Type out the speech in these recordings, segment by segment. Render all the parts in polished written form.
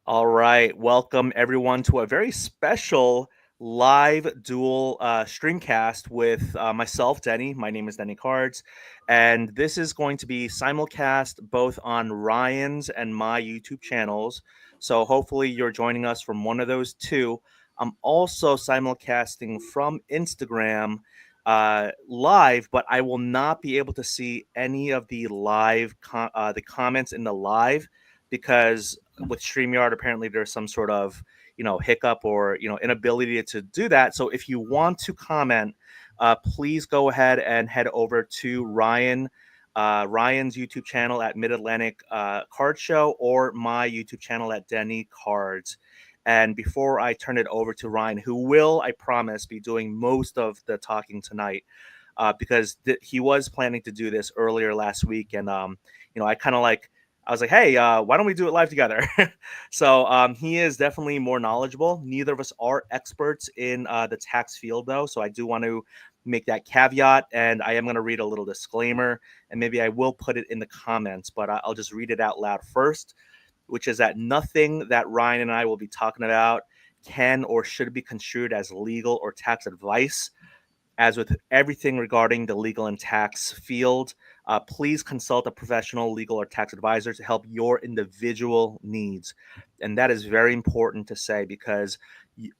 All right, welcome everyone to a very special live dual streamcast with myself, Denny. My name is Denny Cards, and this is going to be simulcast both on Ryan's and my YouTube channels. So hopefully you're joining us from one of those two. I'm also simulcasting from Instagram live, but I will not be able to see any of the the comments in the live because with StreamYard, apparently there's some sort of hiccup or inability to do that. So if you want to comment, please go ahead and head over to Ryan's YouTube channel at Mid Atlantic Card Show or my YouTube channel at Denny Cards. And before I turn it over to Ryan, who will, I promise, be doing most of the talking tonight, because he was planning to do this earlier last week, and I was like, hey, why don't we do it live together? So he is definitely more knowledgeable. Neither of us are experts in the tax field, though. So I do want to make that caveat. And I am going to read a little disclaimer, and maybe I will put it in the comments, but I'll just read it out loud first, which is that nothing that Ryan and I will be talking about can or should be construed as legal or tax advice. As with everything regarding the legal and tax field, please consult a professional legal or tax advisor to help your individual needs. And that is very important to say because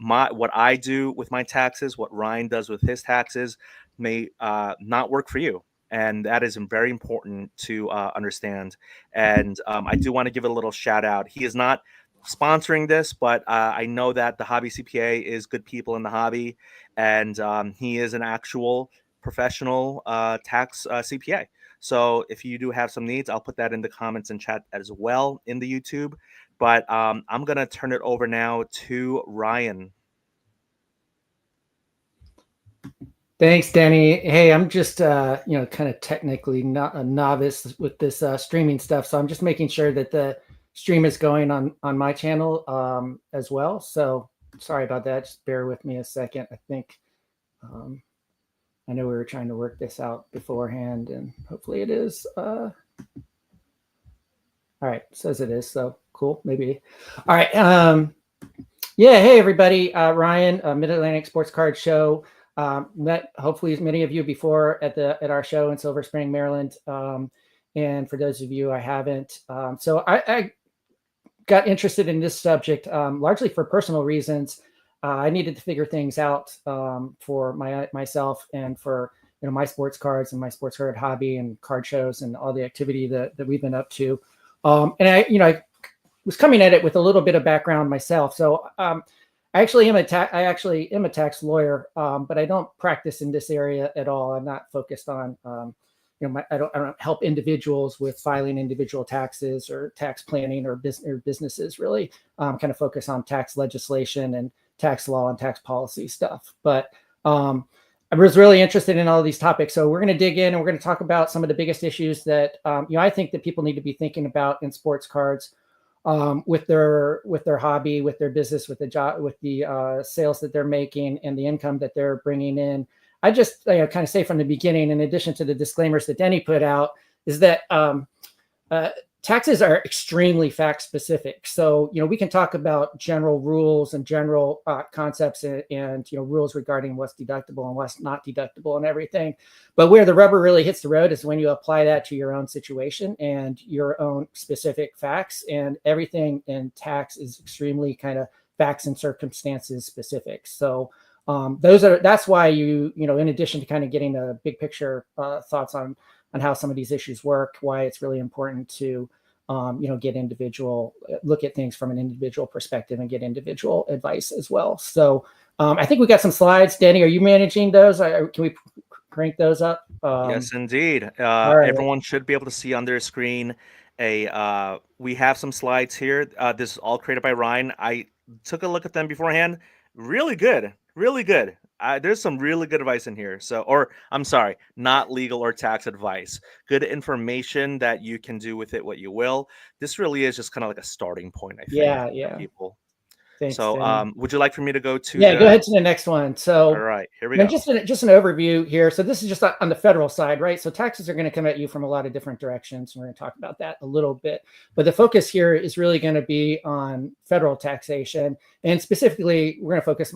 what I do with my taxes, what Ryan does with his taxes, may not work for you. And that is very important to understand. And I do want to give it a little shout out. He is not sponsoring this, but I know that the Hobby CPA is good people in the hobby, and he is an actual professional tax CPA. So if you do have some needs, I'll put that in the comments and chat as well in the YouTube. But I'm gonna turn it over now to Ryan. Thanks, Danny. Hey, I'm just kind of technically not a novice with this streaming stuff, so I'm just making sure that the stream is going on my channel as well. So sorry about that. Just bear with me a second. I think I know we were trying to work this out beforehand, and hopefully it is. All right, says it is. So cool. Maybe. All right. Yeah. Hey, everybody. Ryan, Mid Atlantic Sports Card Show. Met hopefully many of you before at our show in Silver Spring, Maryland. And for those of you I haven't, so I got interested in this subject largely for personal reasons. I needed to figure things out for myself and for my sports cards and my sports card hobby and card shows and all the activity that we've been up to. And I was coming at it with a little bit of background myself. So I actually am a tax lawyer, but I don't practice in this area at all. I'm not focused on I don't help individuals with filing individual taxes or tax planning or businesses really. Kind of focus on tax legislation and tax law and tax policy stuff. But I was really interested in all of these topics. So we're going to dig in and we're going to talk about some of the biggest issues that I think that people need to be thinking about in sports cards. With their hobby, with their business, with the job, with the sales that they're making and the income that they're bringing in. I just kind of say from the beginning, in addition to the disclaimers that Denny put out, is that taxes are extremely fact specific. So we can talk about general rules and general concepts and rules regarding what's deductible and what's not deductible and everything. But where the rubber really hits the road is when you apply that to your own situation and your own specific facts. And everything in tax is extremely kind of facts and circumstances specific. So that's why in addition to kind of getting a big picture thoughts on how some of these issues work, why it's really important to look at things from an individual perspective and get individual advice as well. So I think we got some slides. Danny, are you managing those? Can we crank those up? Yes, indeed. Right. Everyone should be able to see on their screen we have some slides here. This is all created by Ryan. I took a look at them beforehand. Really good. Really good. There's some really good advice in here. Or I'm sorry, not legal or tax advice. Good information that you can do with it what you will. This really is just kind of like a starting point, I think, Yeah. for people. Thanks, So, Denny. would you like for me to go to Yeah, go the? ahead to the next one. All So, right, here we and go. just an overview here. So this is just on the federal side, right? So taxes are going to come at you from a lot of different directions. And we're going to talk about that a little bit. But the focus here is really going to be on federal taxation. And specifically, we're going to focus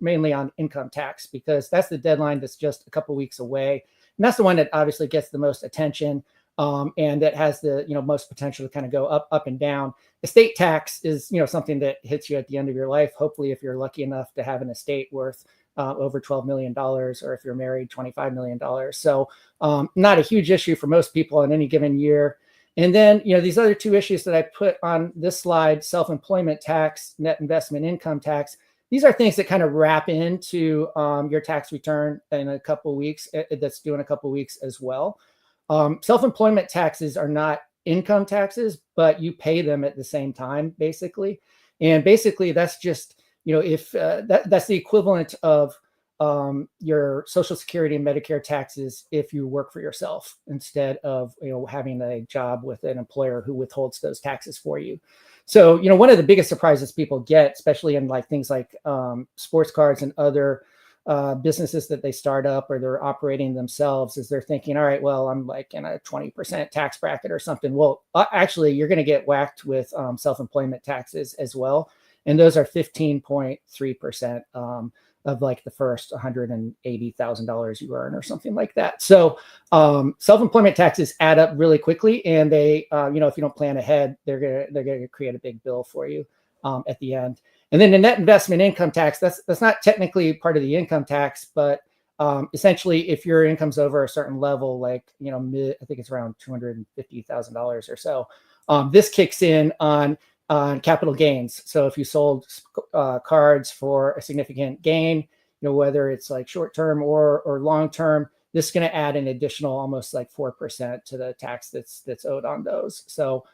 mainly on income tax because that's the deadline that's just a couple weeks away. And that's the one that obviously gets the most attention and that has the most potential to kind of go up and down. Estate tax is something that hits you at the end of your life. Hopefully, if you're lucky enough to have an estate worth over $12 million, or if you're married, $25 million. So not a huge issue for most people in any given year. And then, these other two issues that I put on this slide, self-employment tax, net investment income tax, these are things that kind of wrap into your tax return in a couple of weeks. That's due in a couple of weeks as well. Self-employment taxes are not income taxes, but you pay them at the same time, basically. And basically, that's just, if that's the equivalent of your Social Security and Medicare taxes if you work for yourself instead of having a job with an employer who withholds those taxes for you. So one of the biggest surprises people get, especially in like things like sports cards and other businesses that they start up or they're operating themselves, is they're thinking, all right, well, I'm like in a 20% tax bracket or something. Well, actually, you're going to get whacked with self-employment taxes as well. And those are 15.3% of like the first $180,000 you earn or something like that. So self-employment taxes add up really quickly. And they, if you don't plan ahead, they're gonna create a big bill for you at the end. And then the net investment income tax, that's not technically part of the income tax, but essentially if your income's over a certain level, like, I think it's around $250,000 or so, this kicks in on capital gains. So if you sold cards for a significant gain, whether it's like short-term or long-term, this is going to add an additional almost like 4% to the tax that's owed on those. So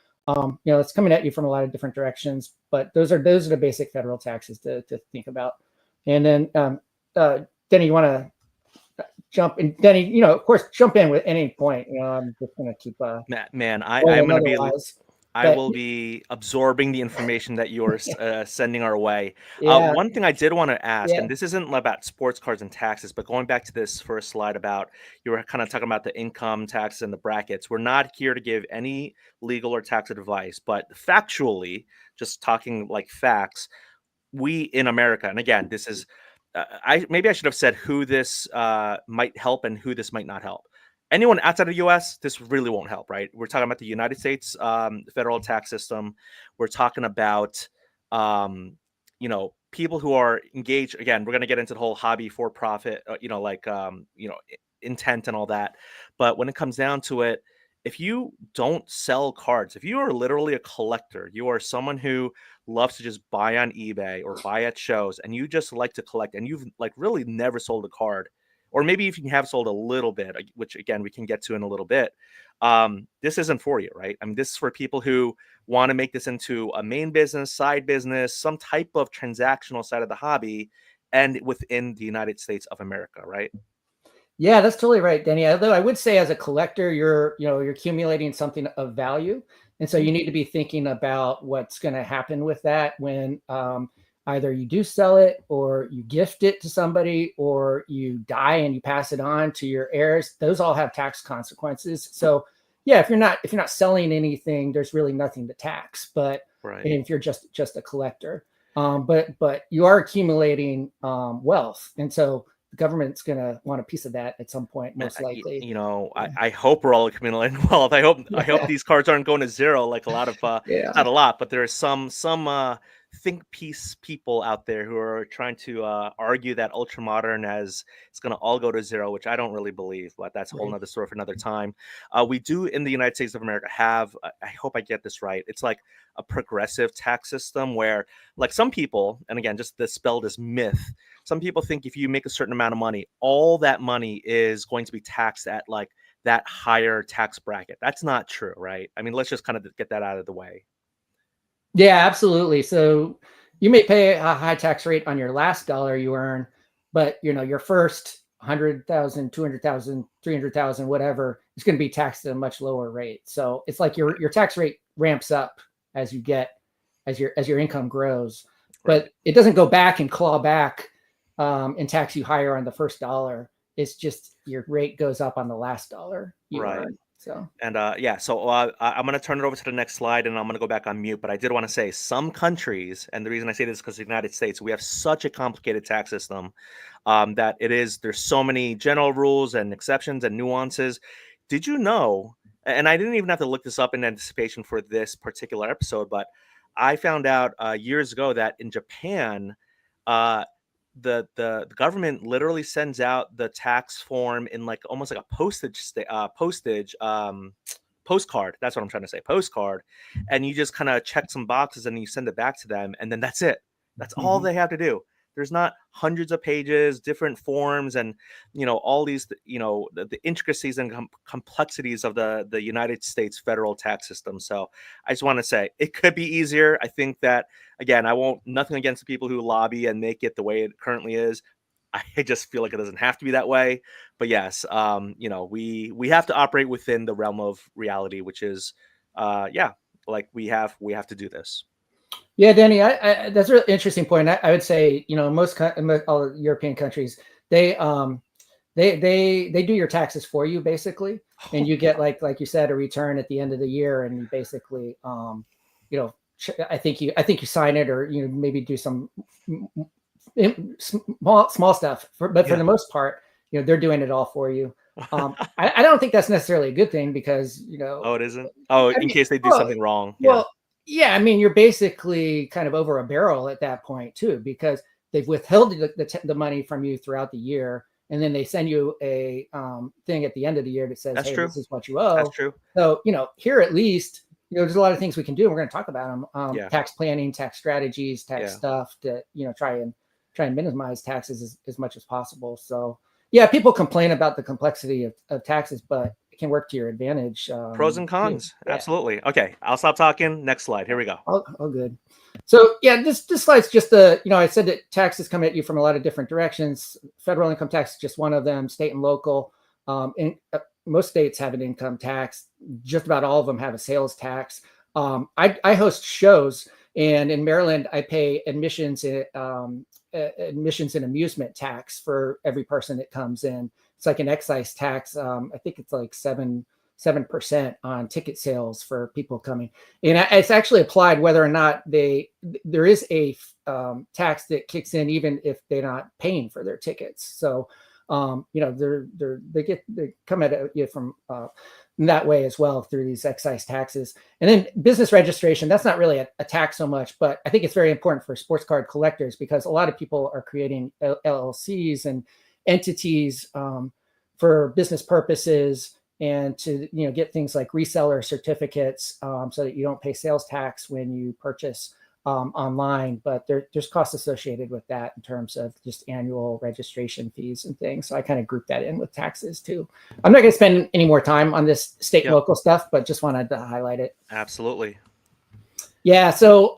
it's coming at you from a lot of different directions, but those are the basic federal taxes to think about. And then Denny, you want to jump in? Denny, of course, jump in with any point. I'm just going to keep Man, I'm going to be. I but will be absorbing the information that you're sending our way. yeah, One thing I did want to ask, yeah. and this isn't about sports cards and taxes, but going back to this first slide about you were kind of talking about the income taxes and the brackets. We're not here to give any legal or tax advice, but factually, just talking like facts, we in America, and again, this is maybe I should have said who this might help and who this might not help. Anyone outside of the U.S., this really won't help, right? We're talking about the United States federal tax system. We're talking about, people who are engaged. Again, we're going to get into the whole hobby for profit, intent and all that. But when it comes down to it, if you don't sell cards, if you are literally a collector, you are someone who loves to just buy on eBay or buy at shows, and you just like to collect, and you've like really never sold a card, or maybe if you have sold a little bit, which again we can get to in a little bit, this isn't for you, right? I mean, this is for people who want to make this into a main business, side business, some type of transactional side of the hobby, and within the United States of America, right? Yeah, that's totally right, Denny. Although I would say as a collector, you're accumulating something of value. And so you need to be thinking about what's going to happen with that when either you do sell it or you gift it to somebody or you die and you pass it on to your heirs. Those all have tax consequences. So yeah, if you're not selling anything, there's really nothing to tax. But Right. if you're just a collector, but you are accumulating wealth. And so the government's going to want a piece of that at some point, most likely. I hope we're all accumulating wealth. I hope these cards aren't going to zero like a lot of Yeah. not a lot, but there are some think piece people out there who are trying to argue that ultra modern as it's going to all go to zero, which I don't really believe, but that's a whole nother story for another time. We do in the United States of America have, I hope I get this right, it's like a progressive tax system where like some people, and again, just dispel this myth, some people think if you make a certain amount of money, all that money is going to be taxed at like that higher tax bracket. That's not true, right? I mean, let's just kind of get that out of the way. Yeah, absolutely. So you may pay a high tax rate on your last dollar you earn, but your first 100,000, 200,000, 300,000, whatever, is going to be taxed at a much lower rate. So it's like your tax rate ramps up as your income grows. but it doesn't go back and claw back and tax you higher on the first dollar. It's just your rate goes up on the last dollar you earn. So and so I'm going to turn it over to the next slide, and I'm going to go back on mute. But I did want to say some countries, and the reason I say this is because the United States, we have such a complicated tax system that there's so many general rules and exceptions and nuances. Did you know? And I didn't even have to look this up in anticipation for this particular episode, but I found out years ago that in Japan, uh, the government literally sends out the tax form in like almost like a postcard. That's what I'm trying to say, postcard, and you just kind of check some boxes and you send it back to them, and then that's it. That's all they have to do. There's not hundreds of pages, different forms, and all these the intricacies and complexities of the United States federal tax system. So I just want to say it could be easier. I think that, again, nothing against the people who lobby and make it the way it currently is. I just feel like it doesn't have to be that way. But yes, we have to operate within the realm of reality, which is like we have to do this. Yeah, Danny, that's a really interesting point. I would say, most all European countries, they do your taxes for you basically, and you get like you said, a return at the end of the year, and you basically, I think you sign it, or maybe do some small stuff, but for the most part, they're doing it all for you. I don't think that's necessarily a good thing, because Oh, it isn't. Oh, in case they do something wrong. Well, yeah, I mean, you're basically kind of over a barrel at that point too, because they've withheld the money from you throughout the year, and then they send you a thing at the end of the year that says, "Hey, this is what you owe." That's true. So here at least, there's a lot of things we can do, and we're going to talk about them. Tax planning, tax strategies, tax stuff to try and minimize taxes as much as possible. So yeah, people complain about the complexity of taxes, but it can work to your advantage. Pros and cons. Absolutely. Okay, I'll stop talking. Next slide. Here we go. Oh, good. So yeah, this slide's just I said that taxes come at you from a lot of different directions. Federal income tax is just one of them. State and local. Most states have an income tax. Just about all of them have a sales tax. I host shows, and in Maryland, I pay admissions and amusement tax for every person that comes in. It's like an excise tax. I think it's like 7% on ticket sales for people coming. And it's actually applied whether or not there is a tax that kicks in even if they're not paying for their tickets. So they come at you from that way as well, through these excise taxes. And then business registration, that's not really a tax so much, but I think it's very important for sports card collectors, because a lot of people are creating LLCs and entities for business purposes, and to get things like reseller certificates, so that you don't pay sales tax when you purchase online, but there's costs associated with that in terms of just annual registration fees and things. So I kind of group that in with taxes too. I'm not going to spend any more time on this state and local stuff, but just wanted to highlight it. Absolutely. Yeah. So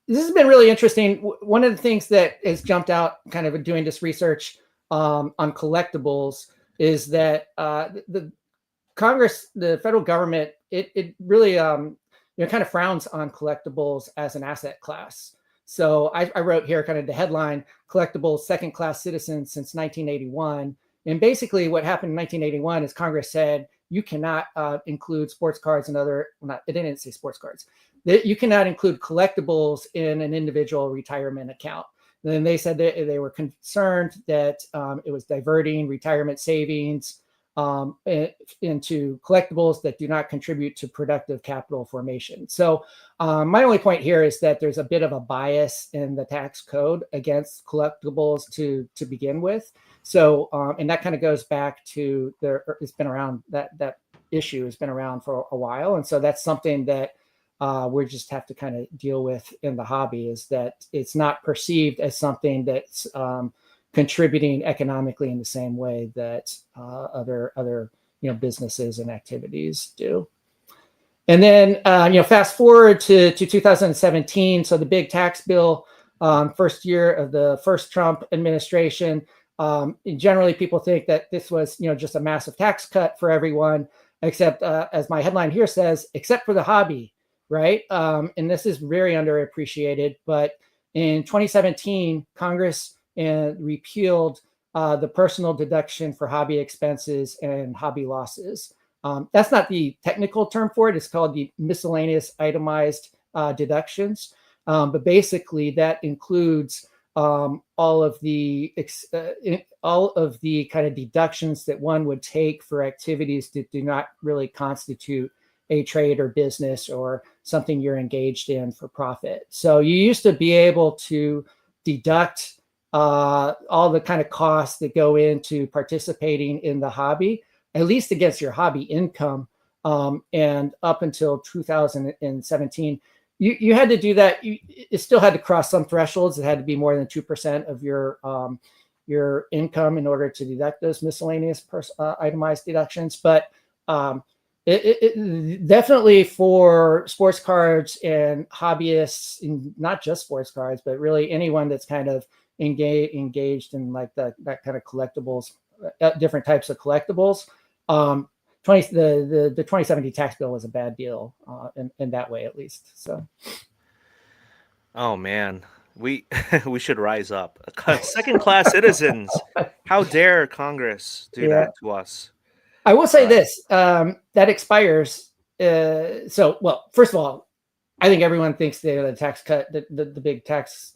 this has been really interesting. One of the things that has jumped out kind of doing this research on collectibles is that the Congress, the federal government, it really kind of frowns on collectibles as an asset class. So I wrote here kind of the headline: collectibles second-class citizens since 1981. And basically what happened in 1981 is Congress said, you cannot include sports cards and it didn't say sports cards. You cannot include collectibles in an individual retirement account. And then they said that they were concerned that it was diverting retirement savings into collectibles that do not contribute to productive capital formation. So my only point here is that there's a bit of a bias in the tax code against collectibles to begin with. So and that kind of goes back to it's been around, that issue has been around for a while. And so that's something that we just have to kind of deal with in the hobby, is that it's not perceived as something that's contributing economically in the same way that other businesses and activities do. And then fast forward to 2017, so the big tax bill, first year of the first Trump administration. Generally, people think that this was just a massive tax cut for everyone, except as my headline here says, except for the hobby, right? And this is very underappreciated, but In 2017, Congress repealed the personal deduction for hobby expenses and hobby losses. That's not the technical term for it. It's called the miscellaneous itemized deductions. But basically, that includes all of the kind of deductions that one would take for activities that do not really constitute a trade or business or something you're engaged in for profit. So you used to be able to deduct all the kind of costs that go into participating in the hobby, at least against your hobby income. And up until 2017, you had to do that. It still had to cross some thresholds. It had to be more than 2% of your income in order to deduct those miscellaneous itemized deductions. But it definitely for sports cards and hobbyists, and not just sports cards, but really anyone that's kind of engaged in like that kind of collectibles, different types of collectibles. The 2017 tax bill was a bad deal in that way, at least. So, Oh man, we we should rise up. Second class citizens. How dare Congress do yeah, that to us? I will say this: that expires. Well, first of all, I think everyone thinks the tax cut, the big tax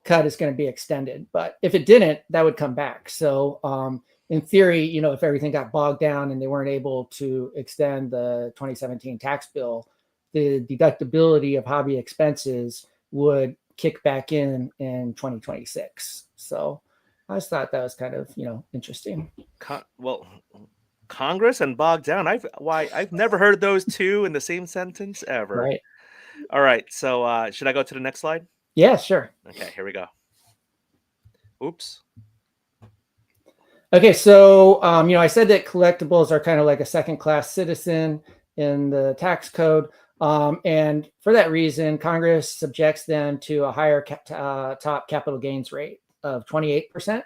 cut, is going to be extended. But if it didn't, that would come back. So, in theory, if everything got bogged down and they weren't able to extend the 2017 tax bill, the deductibility of hobby expenses would kick back in 2026. So I just thought that was kind of, interesting. Well, Congress and bogged down. I've never heard those two in the same sentence ever. Right. All right. So should I go to the next slide? Yeah, sure. Okay, here we go. Oops. Okay, so I said that collectibles are kind of like a second-class citizen in the tax code, and for that reason, Congress subjects them to a higher top capital gains rate of 28%,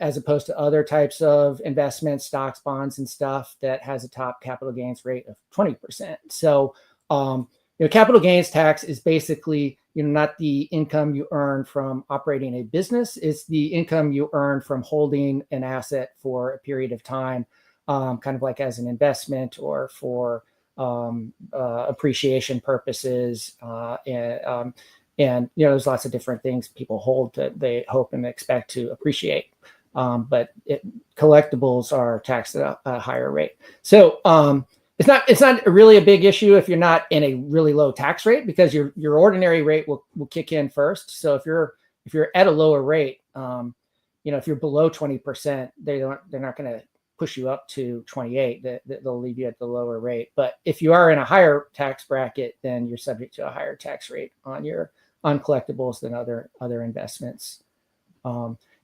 as opposed to other types of investments, stocks, bonds, and stuff that has a top capital gains rate of 20%. So, capital gains tax is basically not the income you earn from operating a business. It's the income you earn from holding an asset for a period of time, kind of like as an investment or for appreciation purposes. And there's lots of different things people hold that they hope and expect to appreciate. But collectibles are taxed at a higher rate. So it's not really a big issue if you're not in a really low tax rate, because your ordinary rate will kick in first. So if you're at a lower rate, if you're below 20%, they're not going to push you up to 28. They'll leave you at the lower rate. But if you are in a higher tax bracket, then you're subject to a higher tax rate on collectibles than other investments.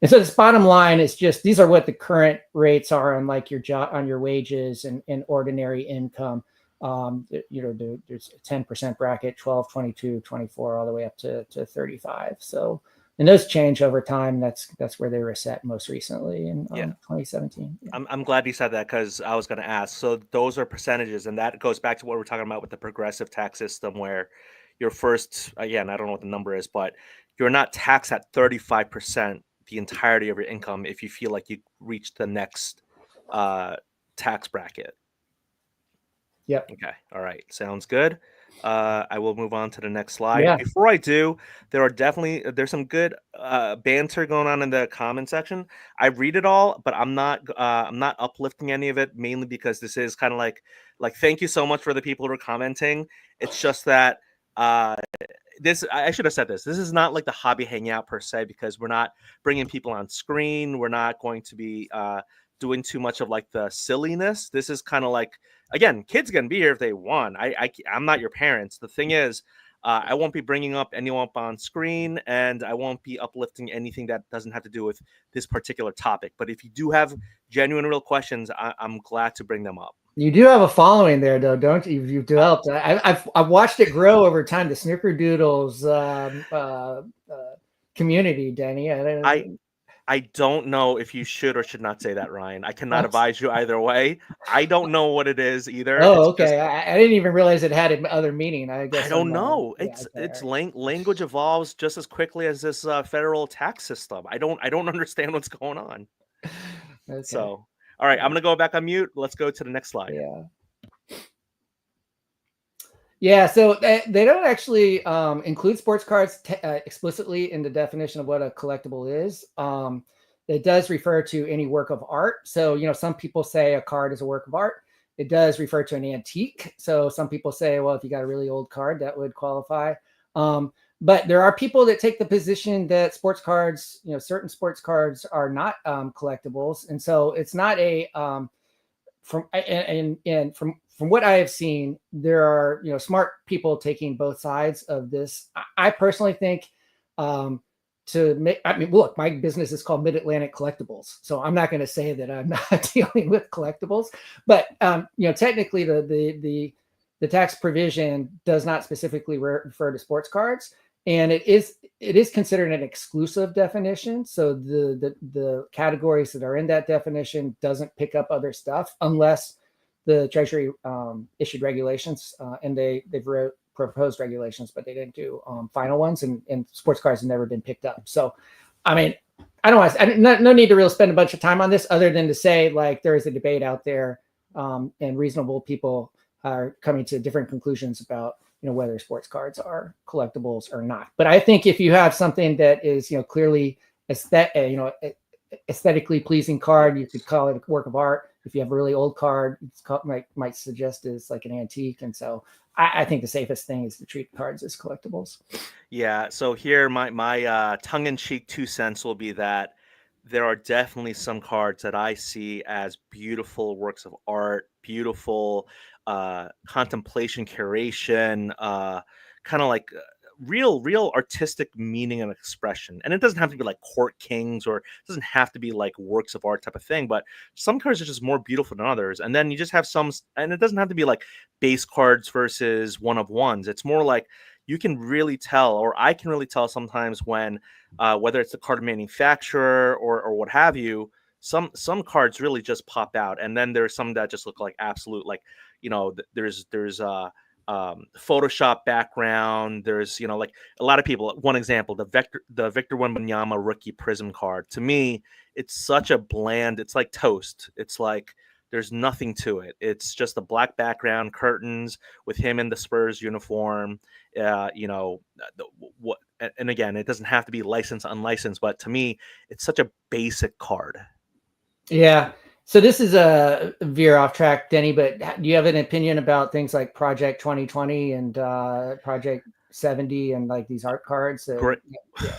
And so this bottom line is just, these are what the current rates are on like your job, on your wages and ordinary income. There's a 10% bracket, 12, 22, 24, all the way up to 35. So, and those change over time. That's where they were set most recently in 2017. Yeah. I'm glad you said that, because I was going to ask. So those are percentages, and that goes back to what we're talking about with the progressive tax system, where your first, again, I don't know what the number is, but you're not taxed at 35% the entirety of your income if you feel like you reached the next tax bracket. Yep. Okay. All right. Sounds good. I will move on to the next slide. Yeah. Before I do, there's some good banter going on in the comment section. I read it all, but I'm not uplifting any of it, mainly because this is kind of like thank you so much for the people who are commenting. It's just that I should have said this. This is not like the hobby hangout per se, because we're not bringing people on screen. We're not going to be doing too much of like the silliness. This is kind of like, again, kids can be here if they want. I'm not your parents. The thing is, I won't be bringing up anyone up on screen, and I won't be uplifting anything that doesn't have to do with this particular topic. But if you do have genuine, real questions, I'm glad to bring them up. You do have a following there, though, don't you? You've developed. I've watched it grow over time. The Snickerdoodles community, Denny. I don't know if you should or should not say that, Ryan. I cannot What? advise you either way. I don't know what it is either. Oh, It's just okay. I didn't even realize it had another meaning. I I guess don't I'm know. yeah, okay, all It's right. language evolves just as quickly as this federal tax system. I don't understand what's going on. Okay. So, all right, I'm Yeah. gonna go back on mute. Let's go to the next slide. Yeah. Yeah, so they don't actually include sports cards explicitly in the definition of what a collectible is. It does refer to any work of art. So, some people say a card is a work of art. It does refer to an antique. So some people say, well, if you got a really old card, that would qualify. But there are people that take the position that sports cards, certain sports cards are not collectibles. And so it's not a from what I have seen, there are smart people taking both sides of this. I personally think to make. I mean, look, my business is called Mid Atlantic Collectibles, so I'm not going to say that I'm not dealing with collectibles. But technically, the tax provision does not specifically refer to sports cards, and it is considered an exclusive definition. So the categories that are in that definition doesn't pick up other stuff unless the Treasury issued regulations, and they've proposed regulations, but they didn't do final ones, and sports cars have never been picked up. So, I mean, I don't want no need to really spend a bunch of time on this, other than to say, like, there is a debate out there, and reasonable people are coming to different conclusions about whether sports cards are collectibles or not. But I think if you have something that is clearly aesthetically pleasing card, you could call it a work of art. If you have a really old card, it's called, might suggest is like an antique. And so I think the safest thing is to treat cards as collectibles. Yeah, so here my tongue-in-cheek 2 cents will be that there are definitely some cards that I see as beautiful works of art, beautiful contemplation, curation, kind of like real artistic meaning and expression. And it doesn't have to be like court kings, or it doesn't have to be like works of art type of thing, but some cards are just more beautiful than others. And then you just have some, and it doesn't have to be like base cards versus one of ones. It's more like you can really tell, or I can really tell sometimes when, whether it's the card manufacturer or what have you, some cards really just pop out, and then there's some that just look like absolute, like there's Photoshop background. There's like a lot of people. One example, the Victor Wembanyama rookie Prism card. To me, it's such a bland. It's like toast. It's like there's nothing to it. It's just a black background, curtains with him in the Spurs uniform. What? And again, it doesn't have to be licensed, unlicensed, but to me, it's such a basic card. Yeah. So this is a veer off track, Denny, but do you have an opinion about things like Project 2020 and Project 70 and like these art cards? Great. Yeah.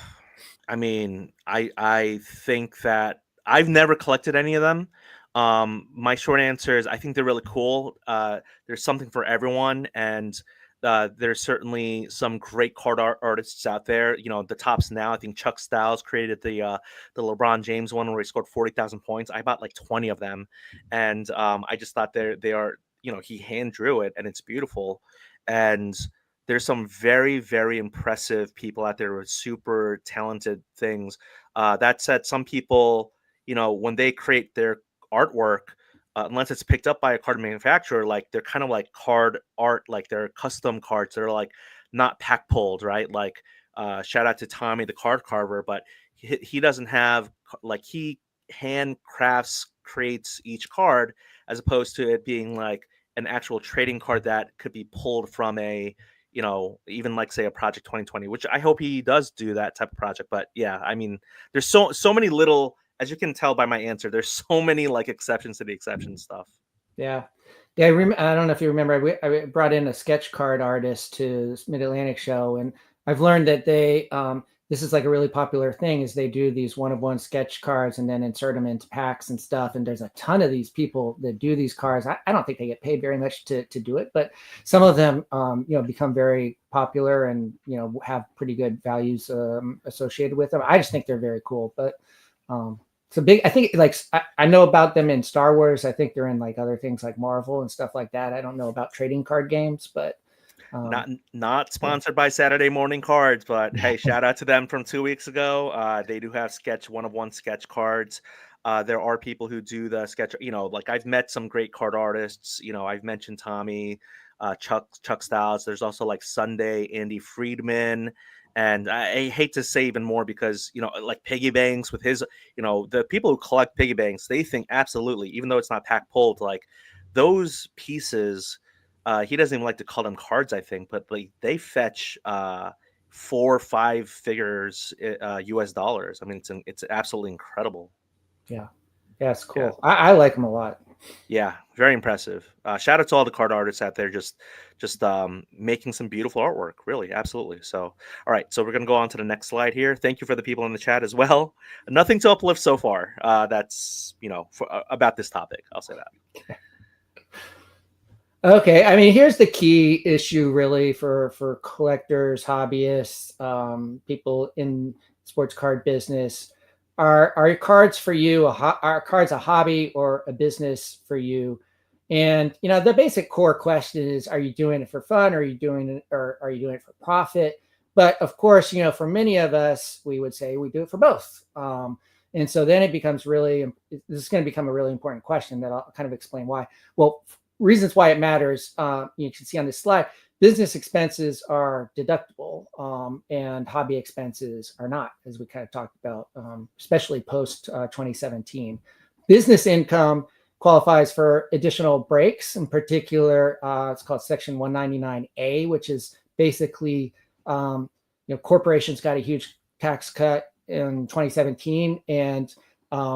I mean, I think that I've never collected any of them. My short answer is I think they're really cool. There's something for everyone, and there's certainly some great artists out there. The tops now. I think Chuck Styles created the LeBron James one where he scored 40,000 points. I bought like 20 of them, and I just thought they are. He hand drew it, and it's beautiful, and there's some very, very impressive people out there with super talented things. That said, some people, when they create their artwork, unless it's picked up by a card manufacturer, like they're kind of like card art, like they're custom cards. They're like not pack pulled, right? Like shout out to Tommy, the card carver, but he doesn't have, like, he handcrafts, creates each card, as opposed to it being like an actual trading card that could be pulled from a even like say a Project 2020, which I hope he does do that type of project. But yeah, I mean, there's so many little, as you can tell by my answer, there's so many like exceptions to the exception stuff. Yeah. Yeah, I don't know if you remember, I brought in a sketch card artist to Mid Atlantic show, and I've learned that this is like a really popular thing, is they do these one-of-one sketch cards and then insert them into packs and stuff. And there's a ton of these people that do these cards. I don't think they get paid very much to do it, but some of them, become very popular and, have pretty good values associated with them. I just think they're very cool, but it's a big, I think, like, I know about them in Star Wars. I think they're in like other things like Marvel and stuff like that. I don't know about trading card games, but Um, Not yeah, sponsored by Saturday Morning Cards, but hey, shout out to them from 2 weeks ago. They do have sketch one of one sketch cards. There are people who do the sketch. Like I've met some great card artists. I've mentioned Tommy, Chuck Styles. There's also like Sunday Andy Friedman, and I hate to say even more because like piggy banks with his. The people who collect piggy banks, they think absolutely, even though it's not pack pulled, like those pieces. He doesn't even like to call them cards, I think, but like they fetch 4 or 5 figures US dollars. I mean, it's absolutely incredible. yeah, yeah. It's Yeah. cool. I like them a lot. Yeah, very impressive. Shout out to all the card artists out there, just making some beautiful artwork. Really, absolutely. So, all right, so we're gonna go on to the next slide here. Thank you for the people in the chat as well. Nothing to uplift so far. That's about this topic. I'll say that. Okay, I mean, here's the key issue really for collectors, hobbyists, people in sports card business. Are cards for you? Are cards a hobby or a business for you? And the basic core question is: Are you doing it for fun? Or are you doing it, or are you doing it for profit? But of course, for many of us, we would say we do it for both. And so then it becomes really. This is going to become a really important question that I'll kind of explain why. Well, reasons why it matters, you can see on this slide. Business expenses are deductible, and hobby expenses are not, as we kind of talked about, especially post 2017. Business income qualifies for additional breaks. In particular, it's called Section 199A, which is basically, corporations got a huge tax cut in 2017, and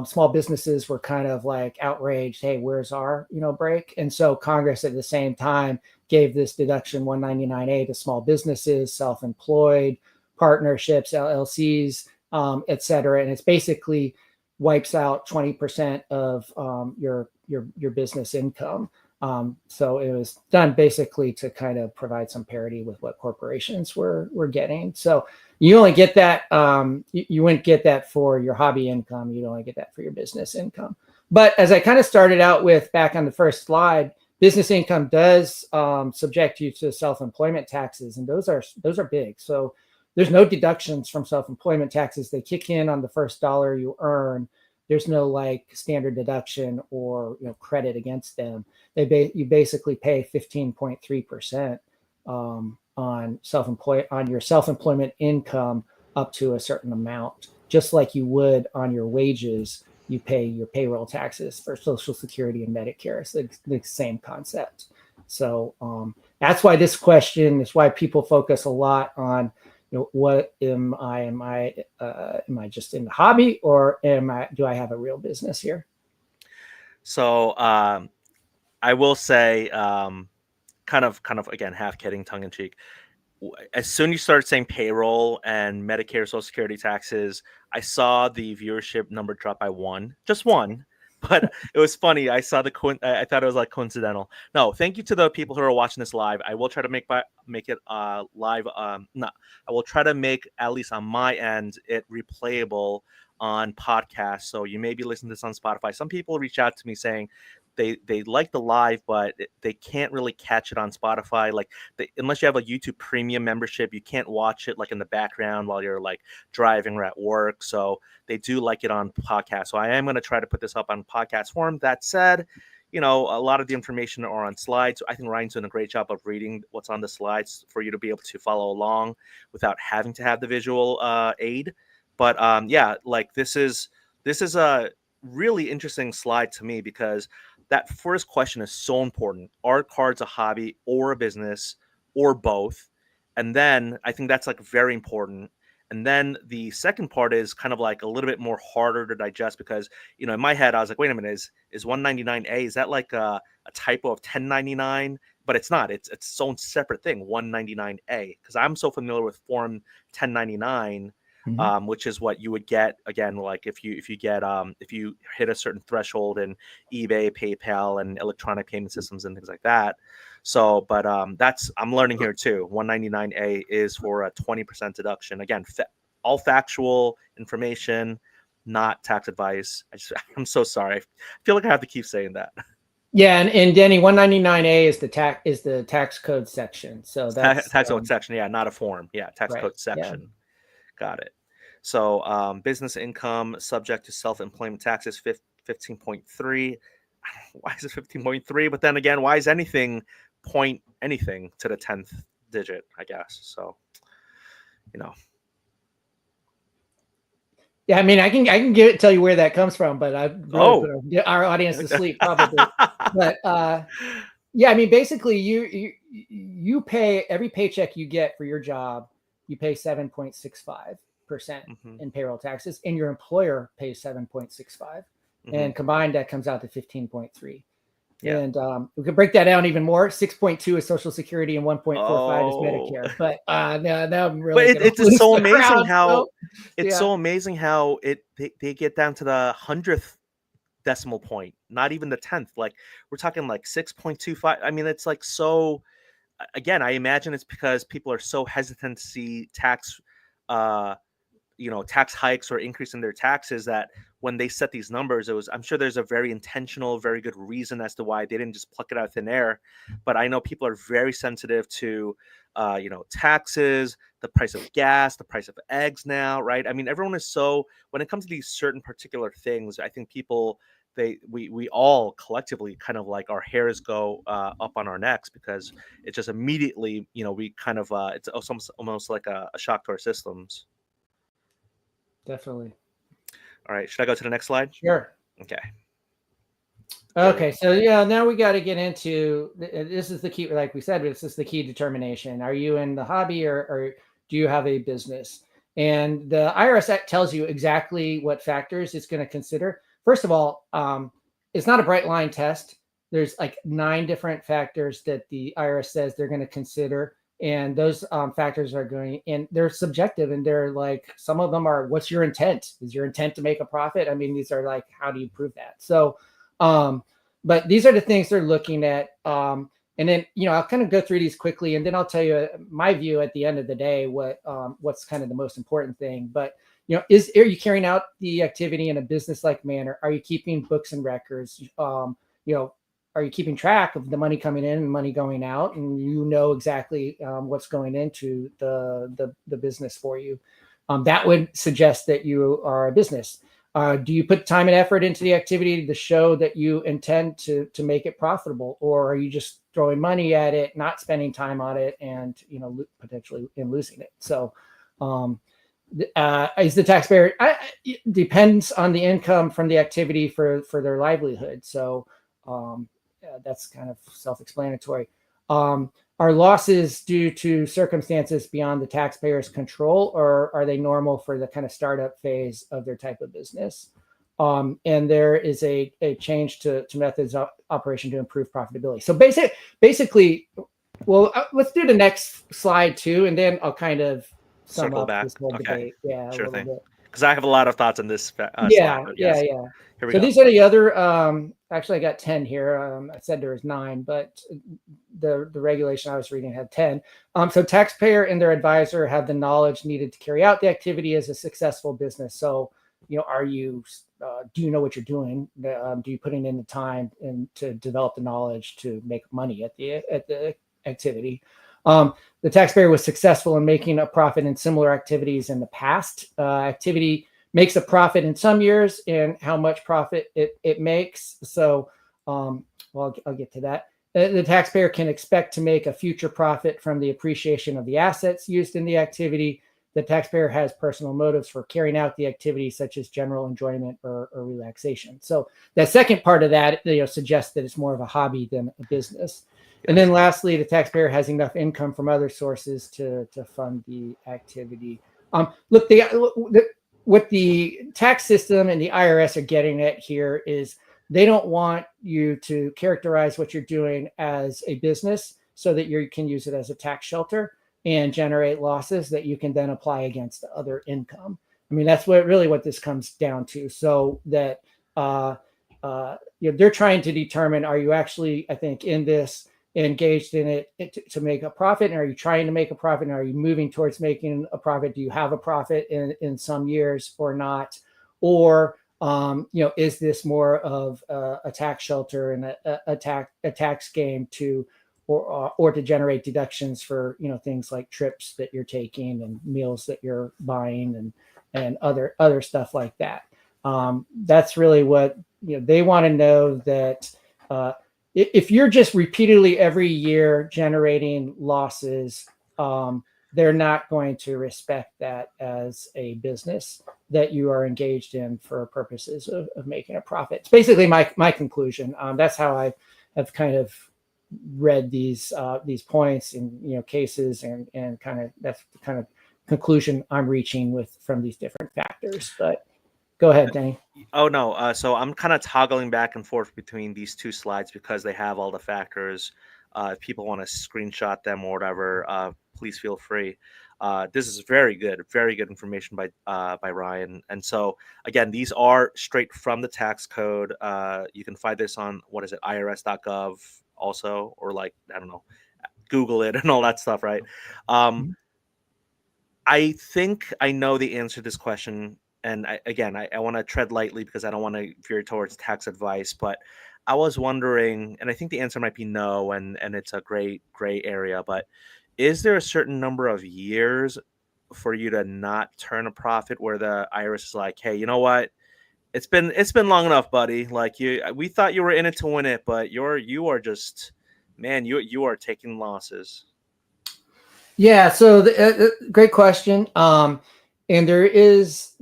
small businesses were kind of like outraged. Hey, where's our break? And so Congress at the same time gave this deduction 199A to small businesses, self-employed, partnerships, LLCs, et cetera. And it's basically wipes out 20% of your business income. So it was done basically to kind of provide some parity with what corporations were getting. So you only get that. You wouldn't get that for your hobby income. You'd only get that for your business income. But as I kind of started out with back on the first slide, business income does subject you to self-employment taxes, and those are big. So there's no deductions from self-employment taxes. They kick in on the first dollar you earn. There's no like standard deduction or credit against them. You basically pay 15.3% on your self-employment income up to a certain amount, just like you would on your wages. You pay your payroll taxes for Social Security and Medicare. It's the same concept. So that's why this question is why people focus a lot on what am I? Am I just in the hobby, or do I have a real business here? So I will say, kind of again, half kidding, tongue in cheek. As soon as you started saying payroll and Medicare, Social Security taxes, I saw the viewership number drop by one, just one. But it was funny. I saw I thought it was like coincidental. No, thank you to the people who are watching this live. I will try to make it live. No, I will try to make, at least on my end, it replayable on podcast. So you may be listening to this on Spotify. Some people reach out to me saying they like the live, but they can't really catch it on Spotify. Like unless you have a YouTube Premium membership, you can't watch it like in the background while you're like driving or at work. So they do like it on podcast. So I am going to try to put this up on podcast form. That said, a lot of the information are on slides. I think Ryan's doing a great job of reading what's on the slides for you to be able to follow along without having to have the visual aid. But yeah, like this is a really interesting slide to me because that first question is so important. Are cards a hobby or a business or both? And then I think that's like very important. And then the second part is kind of like a little bit more harder to digest because, in my head, I was like, wait a minute, is 199A, is that like a typo of 1099? But it's not. It's its own separate thing, 199A, because I'm so familiar with Form 1099, which is what you would get again, like if you hit a certain threshold in eBay, PayPal, and electronic payment systems and things like that. So, but that's I'm learning here too. 199A is for a 20% deduction. Again, all factual information, not tax advice. I'm so sorry. I feel like I have to keep saying that. Yeah, and Denny, 199A is the tax code section. So that's tax code section. Yeah, not a form. Yeah, tax right. code section. Yeah. Got it. So business income subject to self-employment taxes 15.3. Why is it 15.3? But then again, why is anything point anything to the 10th digit, I guess. So, you know. Yeah, I mean, I can tell you where that comes from, but I really put our audience to sleep probably. But yeah, I mean, basically, you pay every paycheck you get for your job, you pay 7.65% in payroll taxes, and your employer pays 7.65, and combined that comes out to 15.3. Yeah. And we could break that down even more. 6.2 is Social Security and 1.45 is Medicare. But now I'm really. But it's so amazing how it's so amazing how they get down to the 100th decimal point, not even the 10th. Like we're talking like 6.25. I mean, it's like so. Again, I imagine it's because people are so hesitant to see tax tax hikes or increase in their taxes that when they set these numbers, I'm sure there's a very intentional, very good reason as to why they didn't just pluck it out of thin air. But I know people are very sensitive to taxes, the price of gas, the price of eggs now, right? I mean, everyone is so, when it comes to these certain particular things, I think people, we all collectively kind of like our hairs go up on our necks because it just immediately, we kind of, it's almost like a shock to our systems. Definitely. All right. Should I go to the next slide? Sure. Okay. Okay. So yeah, now we got to get into, this is the key, like we said, this is the key determination. Are you in the hobby or do you have a business? And the IRS Act tells you exactly what factors it's going to consider. First of all, it's not a bright line test. There's like 9 different factors that the IRS says they're going to consider. And those factors are going, and they're subjective, and they're like, some of them are, what's your intent? Is your intent to make a profit? I mean, these are like, how do you prove that? So, but these are the things they're looking at. And then, I'll kind of go through these quickly, and then I'll tell you my view at the end of the day, what's kind of the most important thing. But, are you carrying out the activity in a business-like manner? Are you keeping books and records? Are you keeping track of the money coming in and money going out, and exactly what's going into the business for you? That would suggest that you are a business. Do you put time and effort into the activity to show that you intend to make it profitable, or are you just throwing money at it, not spending time on it, and potentially in losing it? So, is the taxpayer depends on the income from the activity for their livelihood. So. That's kind of self-explanatory. Are losses due to circumstances beyond the taxpayer's control, or are they normal for the kind of startup phase of their type of business? And there is a change to methods of operation to improve profitability. So basically, well, let's do the next slide too, and then I'll kind of sum circle up back. this whole debate. Yeah, sure a little thing. bit. Because I have a lot of thoughts on this slide. Yeah. Here we So go. these are the other, actually I got 10 here. I said there was 9, but the regulation I was reading had 10. So taxpayer and their advisor have the knowledge needed to carry out the activity as a successful business. So, do you know what you're doing? Do you putting in the time and to develop the knowledge to make money at the activity? The taxpayer was successful in making a profit in similar activities in the past. Activity makes a profit in some years, and how much profit it makes. So, I'll get to that. The taxpayer can expect to make a future profit from the appreciation of the assets used in the activity. The taxpayer has personal motives for carrying out the activity, such as general enjoyment or relaxation. So that second part of that, suggests that it's more of a hobby than a business. Yes. And then lastly, the taxpayer has enough income from other sources to fund the activity. Look, what the tax system and the IRS are getting at here is they don't want you to characterize what you're doing as a business so that you can use it as a tax shelter and generate losses that you can then apply against the other income. I mean, that's what this comes down to. So that they're trying to determine, are you actually, I think, in this engaged in it to make a profit, and are you trying to make a profit, and are you moving towards making a profit? Do you have a profit in some years or not? Or Is this more of a tax shelter and a tax game to, or to generate deductions for things like trips that you're taking and meals that you're buying and other stuff like that. That's really what they want to know, that if you're just repeatedly every year generating losses, they're not going to respect that as a business that you are engaged in for purposes of making a profit. It's basically my conclusion. That's how I have kind of read these points and cases, and kind of that's the kind of conclusion I'm reaching with from these different factors. But go ahead, Danny. Oh no, so I'm kind of toggling back and forth between these two slides because they have all the factors. If people want to screenshot them or whatever, please feel free. This is very good information by Ryan. And so again, these are straight from the tax code. You can find this on, what is it, irs.gov also, or like, I don't know, Google it and all that stuff, right? I think I know the answer to this question. And I want to tread lightly because I don't want to veer towards tax advice. But I was wondering, and I think the answer might be no, and it's a gray area. But is there a certain number of years for you to not turn a profit where the IRS is like, hey, you know what? It's been long enough, buddy. Like, we thought you were in it to win it, but you are just, man, you are taking losses. Yeah, so great question. And there is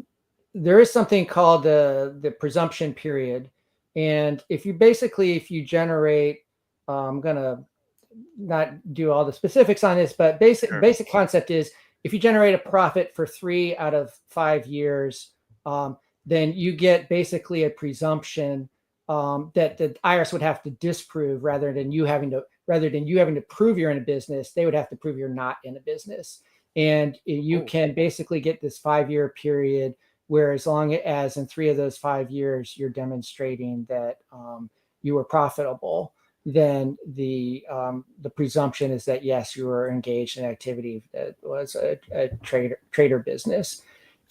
something called the presumption period, and if you generate, I'm gonna not do all the specifics on this, but Sure. basic concept is, if you generate a profit for 3 out of 5 years, then you get basically a presumption that the IRS would have to disprove, rather than you having to prove you're in a business. They would have to prove you're not in a business, and you Oh, can basically get this 5-year period where, as long as in 3 of those 5 years you're demonstrating that you were profitable, then the presumption is that yes, you were engaged in activity that was a trader business.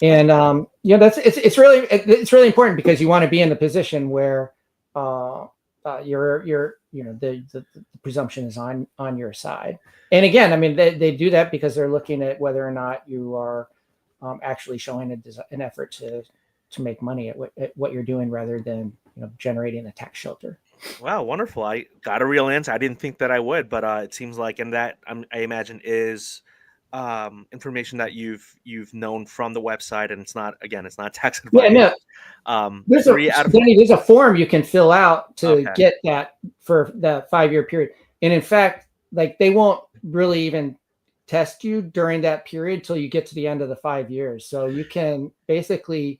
And that's it's really important, because you want to be in the position where you're the presumption is on your side. And again, I mean, they do that because they're looking at whether or not you are actually showing an effort to make money at what you're doing, rather than generating a tax shelter. wow, wonderful. I got a real answer. I didn't think that I would, but it seems like, and that I imagine is information that you've known from the website, and it's not tax Yeah, advice. no, Three out of Danny, there's a form you can fill out to okay. get that for the 5-year period. And in fact, like, they won't really even test you during that period till you get to the end of the 5 years. So you can basically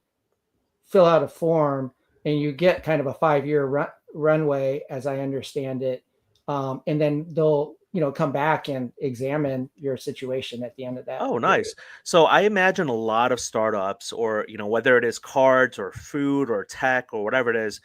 fill out a form, and you get kind of a 5-year runway, as I understand it. And then they'll come back and examine your situation at the end of that Oh, period. nice. So I imagine a lot of startups, or whether it is cards or food or tech or whatever it is,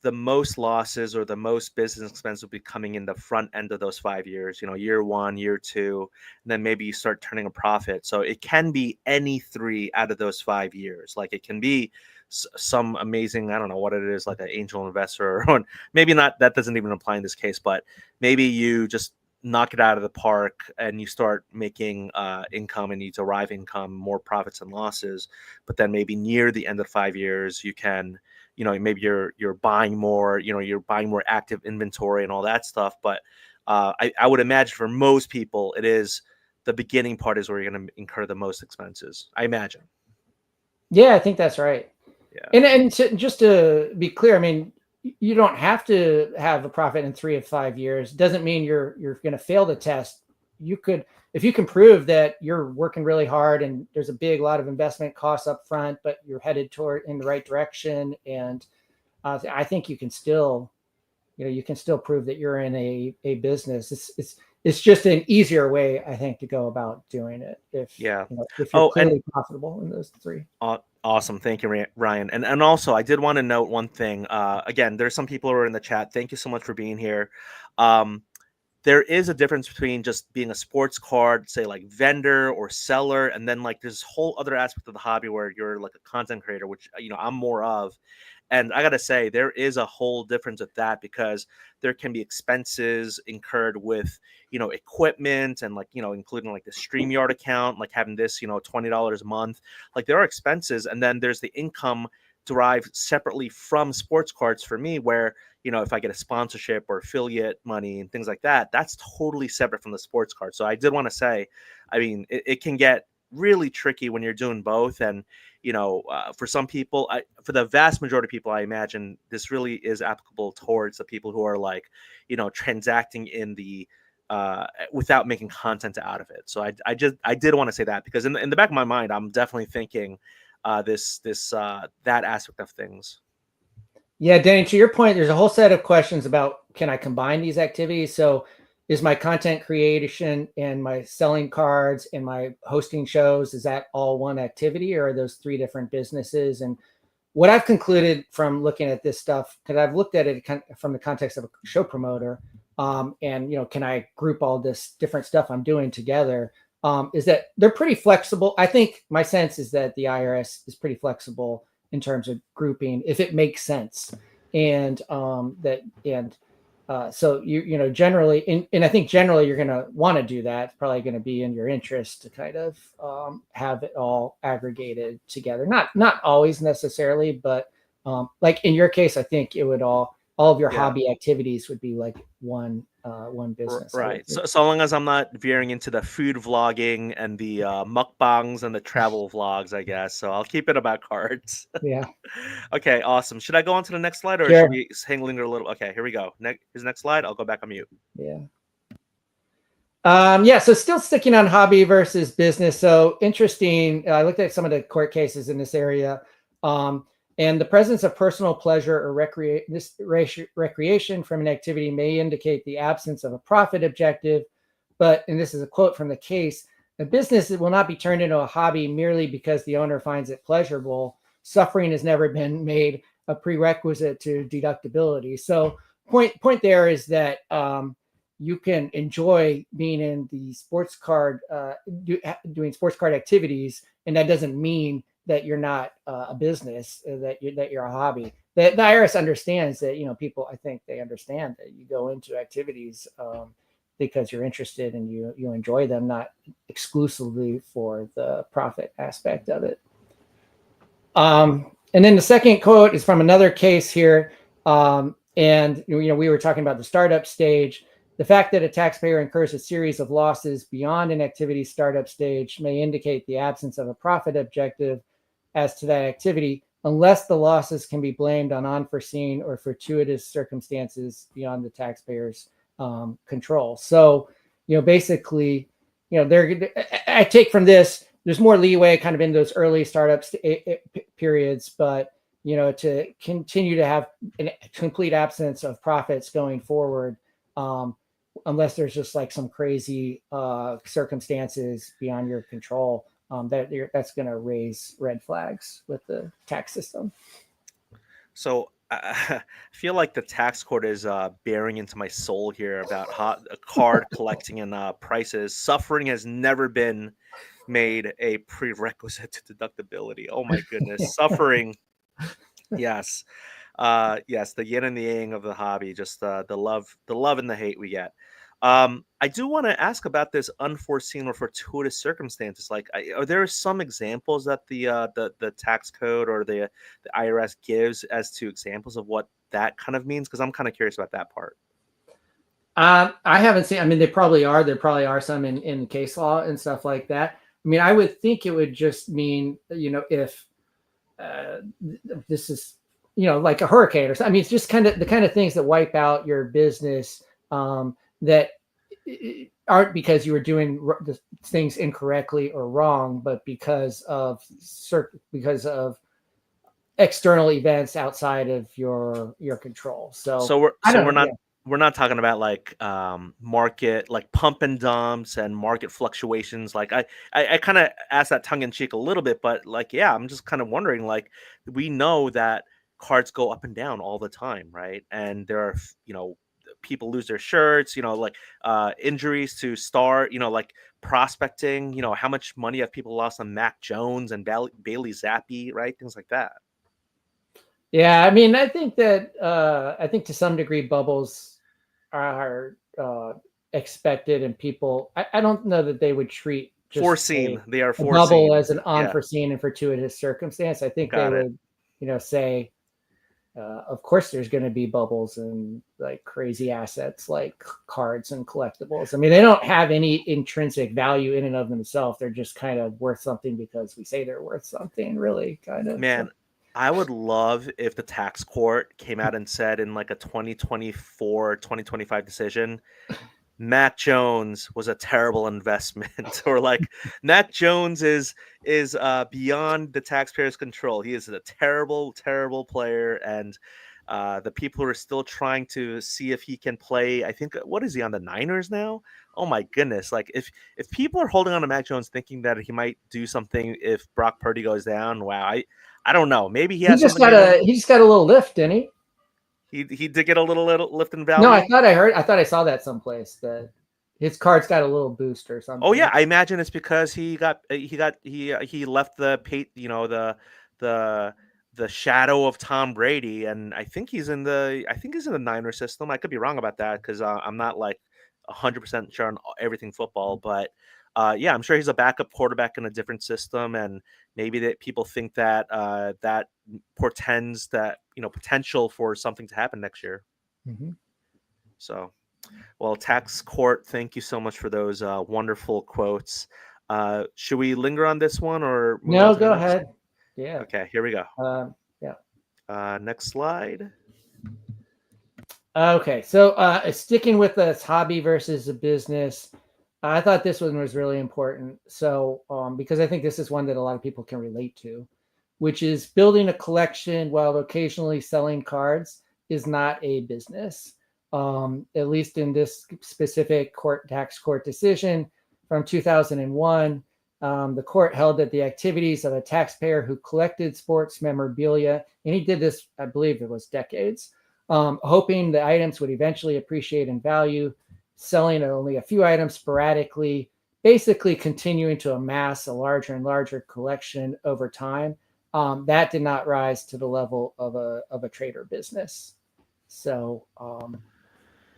the most losses or the most business expense will be coming in the front end of those 5 years, year one, year two, and then maybe you start turning a profit. So it can be any three out of those 5 years. Like, it can be some amazing, I don't know what it is, like an angel investor, or maybe not, that doesn't even apply in this case, but maybe you just knock it out of the park and you start making income, and you derive income, more profits and losses. But then maybe near the end of 5 years, you can, maybe you're buying more, you're buying more active inventory and all that stuff. But I would imagine for most people, it is the beginning part is where you're going to incur the most expenses, I imagine. Yeah, I think that's right. Yeah. And just to be clear, I mean, you don't have to have a profit in 3 of 5 years. Doesn't mean you're going to fail the test. You could, if you can prove that you're working really hard and there's a lot of investment costs up front, but you're headed toward in the right direction, and I think you can still, prove that you're in a business. It's just an easier way, I think, to go about doing it, Yeah. if you're Oh, and clearly profitable in those three. awesome. Thank you, Ryan. And also, I did want to note one thing. Again, there's some people who are in the chat. Thank you so much for being here. Um, there is a difference between just being a sports card, say like vendor or seller, and then like there's this whole other aspect of the hobby where you're like a content creator, which I'm more of. And I gotta say, there is a whole difference with that because there can be expenses incurred with, equipment and like, including like the StreamYard account, like having this, $20 a month. Like there are expenses, and then there's the income derived separately from sports cards for me, where if I get a sponsorship or affiliate money and things like that, that's totally separate from the sports card. So I did want to say, I mean, it can get really tricky when you're doing both. And for some people, for the vast majority of people, I imagine this really is applicable towards the people who are like, transacting in the without making content out of it. So I did want to say that because in the back of my mind, I'm definitely thinking that aspect of things. Yeah, Danny, to your point, there's a whole set of questions about can I combine these activities? So is my content creation and my selling cards and my hosting shows, is that all one activity, or are those three different businesses? And what I've concluded from looking at this stuff, because I've looked at it from the context of a show promoter, and can I group all this different stuff I'm doing together? Is that they're pretty flexible. I think my sense is that the IRS is pretty flexible in terms of grouping if it makes sense, and so generally, and I think generally you're going to want to do that. It's probably going to be in your interest to kind of have it all aggregated together. Not always necessarily, but like in your case, I think it would all of your Yeah. hobby activities would be like one business. Right. So long as I'm not veering into the food vlogging and the mukbangs and the travel vlogs, I guess. So I'll keep it about cards. Yeah. Okay, awesome. Should I go on to the next slide, or should Sure. we hang linger a little? Okay, here we go. Here's the next slide. I'll go back on mute. Yeah. So still sticking on hobby versus business. So interesting. I looked at some of the court cases in this area. And the presence of personal pleasure or recreation from an activity may indicate the absence of a profit objective. But, and this is a quote from the case, a business will not be turned into a hobby merely because the owner finds it pleasurable. Suffering has never been made a prerequisite to deductibility. So point there is that you can enjoy being in the sports card, doing sports card activities, and that doesn't mean that you're not a business, that you're a hobby. The IRS understands that, people, I think they understand that you go into activities because you're interested and you enjoy them, not exclusively for the profit aspect of it. And then the second quote is from another case here. And we were talking about the startup stage. The fact that a taxpayer incurs a series of losses beyond an activity startup stage may indicate the absence of a profit objective as to that activity, unless the losses can be blamed on unforeseen or fortuitous circumstances beyond the taxpayer's control. So, basically, I take from this, there's more leeway kind of in those early startup periods, but to continue to have a complete absence of profits going forward, unless there's just like some crazy circumstances beyond your control, that's going to raise red flags with the tax system. So I feel like the tax court is bearing into my soul here about card collecting and prices. Suffering has never been made a prerequisite to deductibility. Oh my goodness, suffering. Yes. Yes, the yin and the yang of the hobby, just the love and the hate we get. I do want to ask about this unforeseen or fortuitous circumstances. Like, are there some examples that the tax code or the IRS gives as to examples of what that kind of means? Because I'm kind of curious about that part. I haven't seen. I mean, they probably are. There probably are some in case law and stuff like that. I mean, I would think it would just mean, if this is, like a hurricane or something. I mean, it's just kind of the kind of things that wipe out your business that aren't because you were doing the things incorrectly or wrong, but because of external events outside of your control. So we're not talking about like market, like pump and dumps and market fluctuations. Like I kind of asked that tongue in cheek a little bit, but like, yeah, I'm just kind of wondering, like, we know that cards go up and down all the time, right? And there are, people lose their shirts, like injuries to star, like prospecting, how much money have people lost on Mac Jones and Bailey Zappi, right? Things like that. Yeah, I mean, I think to some degree bubbles are expected, and people. I don't know that they would treat just Foreseen. They are a bubble foreseen. as an Yeah. unforeseen and fortuitous circumstance. I think they Got it. would, say, of course, there's going to be bubbles and like crazy assets like cards and collectibles. I mean, they don't have any intrinsic value in and of themselves. They're just kind of worth something because we say they're worth something, really, kind of. Man, I would love if the tax court came out and said in like a 2024, 2025 decision, Mac Jones was a terrible investment, or like Mac Jones is beyond the taxpayers' control. He is a terrible, terrible player, and the people who are still trying to see if he can play. I think what is he on the Niners now? Oh my goodness! Like if people are holding on to Mac Jones thinking that he might do something if Brock Purdy goes down, wow, I don't know. Maybe he He has just something got in him. a he just got a little lift, didn't he? He did get a little lift in No, value. I thought I saw that someplace that his cards got a little boost or Oh yeah, something. I imagine it's because he left the the shadow of Tom Brady, and I think he's in the Niner system. I could be wrong about that because I'm not like 100% sure on everything football, but yeah, I'm sure he's a backup quarterback in a different system, and maybe that people think that that portends that potential for something to happen next year. Mm-hmm. So. Well, tax court, thank you so much for those wonderful quotes. Should we linger on this one or move on No, to the go next? ahead. Yeah. Okay, here we go. Yeah. Next slide. Okay. So sticking with this hobby versus a business, I thought this one was really important. So because I think this is one that a lot of people can relate to, which is building a collection while occasionally selling cards is not a business. At least in this specific tax court decision from 2001, the court held that the activities of a taxpayer who collected sports memorabilia, and he did this, I believe it was decades, hoping the items would eventually appreciate in value, selling only a few items sporadically, basically continuing to amass a larger and larger collection over time. That did not rise to the level of a trader business. So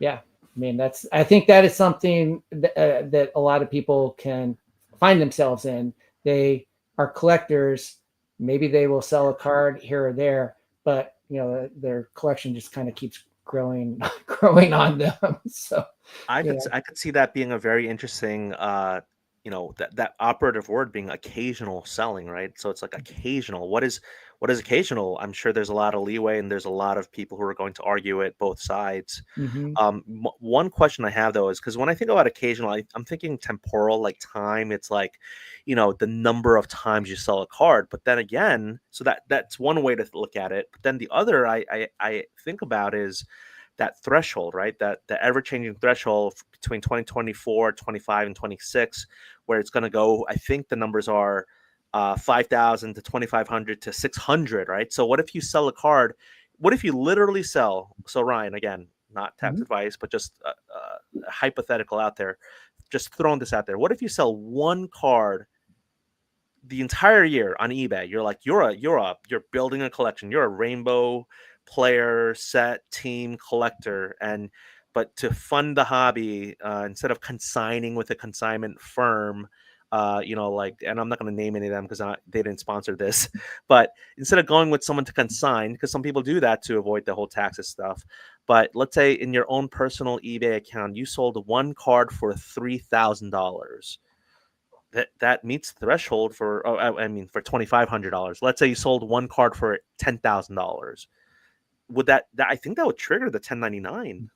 yeah, I mean I think that is something that a lot of people can find themselves in. They are collectors. Maybe they will sell a card here or there, but their collection just kind of keeps growing growing on them. So I could see that being a very interesting that operative word being occasional selling, right? So it's like occasional. What is occasional? I'm sure there's a lot of leeway and there's a lot of people who are going to argue it both sides. mm-hmm, One question I have though is because when I think about occasional, I'm thinking temporal, like time. It's like, the number of times you sell a card. But then again, so that's one way to look at it. But then the other I think about is that threshold, right? That the ever changing threshold between 2024, 25, and 26, where it's going to go. I think the numbers are 5,000 to 2,500 to 600, right? So what if you sell a card? What if you literally sell? So Ryan, again, not tax mm-hmm, advice, but just a hypothetical out there, just throwing this out there. What if you sell one card the entire year on eBay? You're like you're building a collection. You're a rainbow player set team collector, and but to fund the hobby, instead of consigning with a consignment firm, like, and I'm not going to name any of them because they didn't sponsor this, but instead of going with someone to consign, because some people do that to avoid the whole taxes stuff. But let's say in your own personal eBay account, you sold one card for $3,000. That meets the threshold for, I mean, for $2,500. Let's say you sold one card for $10,000. Would that I think that would trigger the 1099.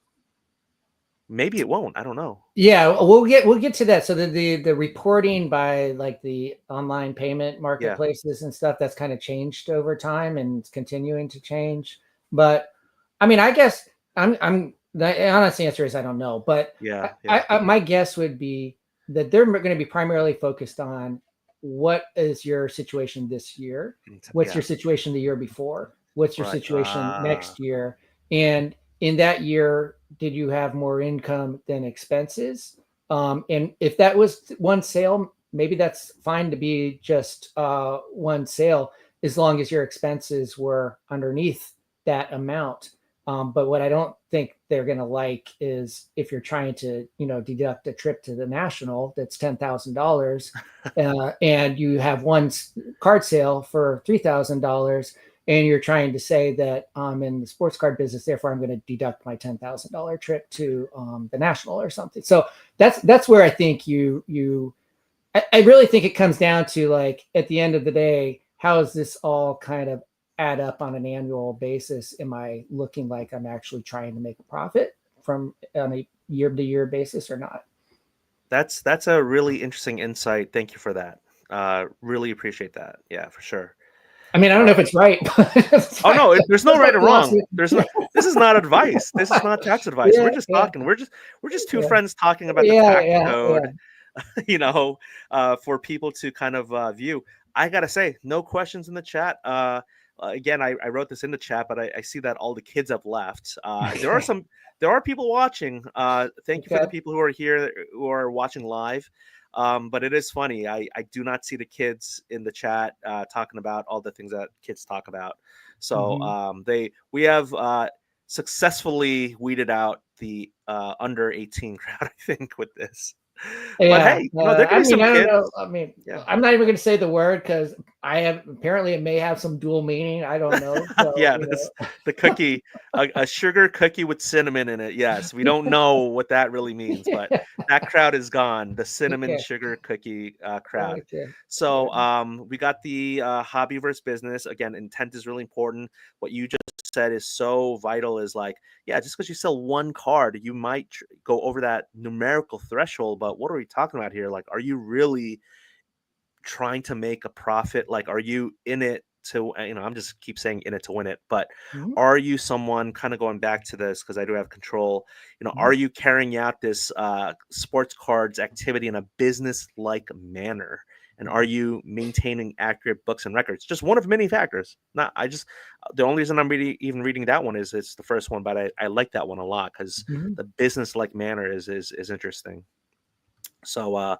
Maybe it won't. I don't know. yeah, we'll get to that. So the reporting by like the online payment Yeah. marketplaces and stuff, that's kind of changed over time and it's continuing to change. But I mean, I guess I'm the honest answer is I don't know. But Yeah. Yeah. my guess would be that they're going to be primarily focused on what is your situation this year, what's Yeah. your situation the year before, what's your Right. situation next year, and in that year, did you have more income than expenses? And if that was one sale, maybe that's fine to be just one sale as long as your expenses were underneath that amount. But what I don't think they're going to like is if you're trying to, deduct a trip to the National that's $10,000, and you have one card sale for $3,000, and you're trying to say that I'm in the sports card business, therefore I'm going to deduct my $10,000 trip to the National or something. So that's where I think I really think it comes down to, like, at the end of the day, how is this all kind of add up on an annual basis? Am I looking like I'm actually trying to make a profit from on a year to year basis or not? That's a really interesting insight. Thank you for that. Really appreciate that. Yeah, for sure. I mean, I don't know if it's right. Oh no, there's no right or wrong. There's no. Yeah, This is not advice. This is not tax advice. We're yeah, just yeah, talking. We're just two yeah, friends talking about the yeah, tax yeah, yeah. code. For people to kind of view. I gotta say, no questions in the chat. Again, I wrote this in the chat, but I see that all the kids have left. Okay, There are people watching. Thank you for the okay. people who are here, who are watching live. But it is funny. I do not see the kids in the chat talking about all the things that kids talk about. So Mhm. we have successfully weeded out the under 18 crowd, I think, with this. But Yeah, hey, there could I be mean, some I don't kids. know. I mean, Yeah. I'm not even going to say the word because I have apparently it may have some dual meaning. I don't know. So, Yeah, this the cookie, a sugar cookie with cinnamon in it. Yes, we don't know what that really means, but that crowd is gone. The cinnamon okay, sugar cookie crowd. okay, So good. we got the hobby versus business. Again, intent is really important. What you just said is so vital. Is like, yeah, just because you sell one card, you might go over that numerical threshold. But what are we talking about here? Like, are you really trying to make a profit? Like, are you in it to, I'm just keep saying in it to win it, but Mhm, are you someone, kind of going back to this because I do have control, mhm, are you carrying out this sports cards activity in a business like manner? And are mhm, you maintaining accurate books and records? Just one of many factors. Not, I just, the only reason I'm even reading that one is it's the first one, but I like that one a lot because mhm. the business like manner is interesting. So, all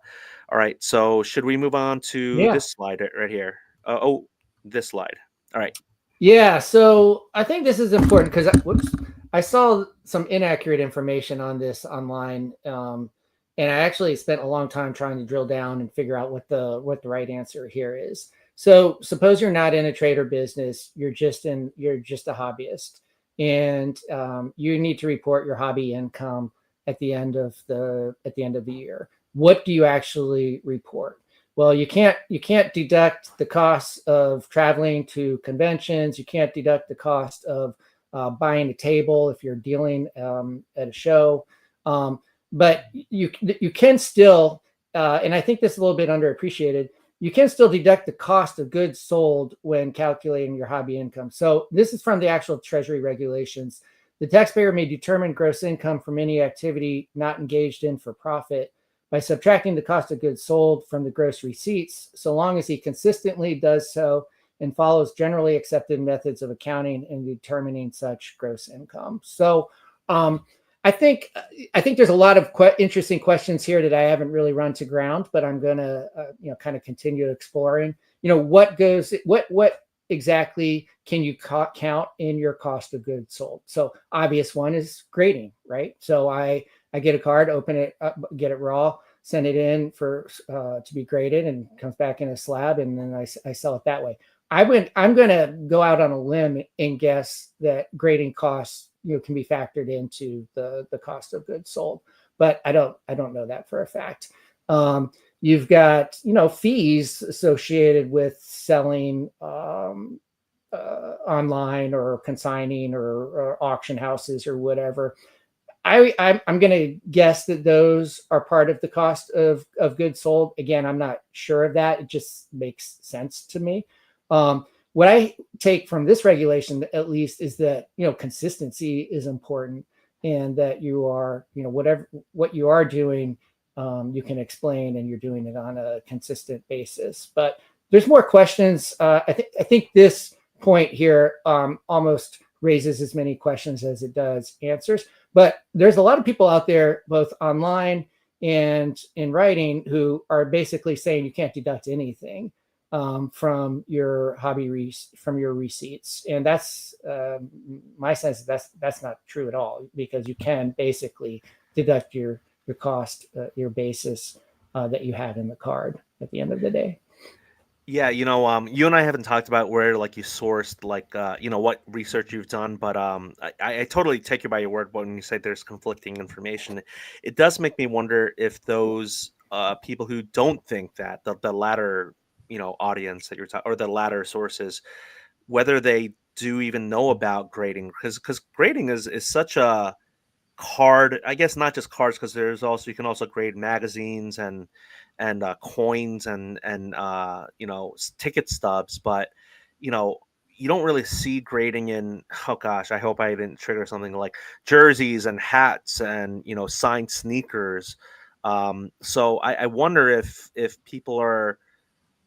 right. So, should we move on to Yeah. this slide right here? This slide. All right. Yeah, so I think this is important because whoops, I saw some inaccurate information on this online, and I actually spent a long time trying to drill down and figure out what the right answer here is. So suppose you're not in a trade or business, you're just a hobbyist, and you need to report your hobby income at the end of the year. What do you actually report? Well, you can't deduct the cost of traveling to conventions. You can't deduct the cost of buying a table if you're dealing at a show. But you can still, and I think this is a little bit underappreciated. You can still deduct the cost of goods sold when calculating your hobby income. So this is from the actual Treasury regulations. The taxpayer may determine gross income from any activity not engaged in for profit by subtracting the cost of goods sold from the gross receipts, so long as he consistently does so and follows generally accepted methods of accounting in determining such gross income. So, I think there's a lot of interesting questions here that I haven't really run to ground, but I'm going to kind of continue exploring. What exactly can you count in your cost of goods sold? So obvious one is grading, right? So I get a card, open it up, get it raw, send it in for to be graded, and comes back in a slab, and then I sell it that way. I'm going to go out on a limb and guess that grading costs can be factored into the cost of goods sold, but I don't know that for a fact. You've got fees associated with selling online or consigning or auction houses or whatever. I'm going to guess that those are part of the cost of goods sold. Again, I'm not sure of that. It just makes sense to me. What I take from this regulation, at least, is that consistency is important, and that you are what you are doing, you can explain, and you're doing it on a consistent basis. But there's more questions. I think this point here almost raises as many questions as it does answers. But there's a lot of people out there, both online and in writing, who are basically saying you can't deduct anything from your from your receipts, and that's my sense. That's not true at all, because you can basically deduct your cost, your basis that you had in the card at the end of the day. Yeah, you and I haven't talked about where like you sourced like what research you've done, but I totally take you by your word when you say there's conflicting information. It does make me wonder if those people who don't think that the latter audience that you're talking, or the latter sources, whether they do even know about grading, because grading is such a card, I guess, not just cards, because there's also, you can also grade magazines and coins and ticket stubs, but you know you don't really see grading in, oh gosh, I hope I didn't trigger something, like jerseys and hats and signed sneakers. So I wonder if people are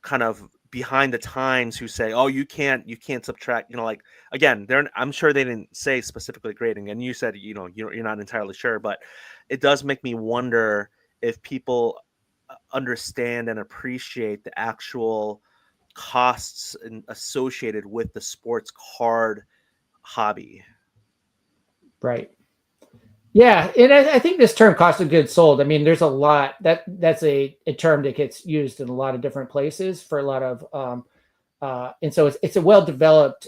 kind of behind the times who say, oh, you can't subtract, like, again, I'm sure they didn't say specifically grading, and you said you're not entirely sure, but it does make me wonder if people understand and appreciate the actual costs associated with the sports card hobby. Right. Yeah, and I think this term cost of goods sold, I mean, there's a lot that's a term that gets used in a lot of different places for a lot of and so it's a well-developed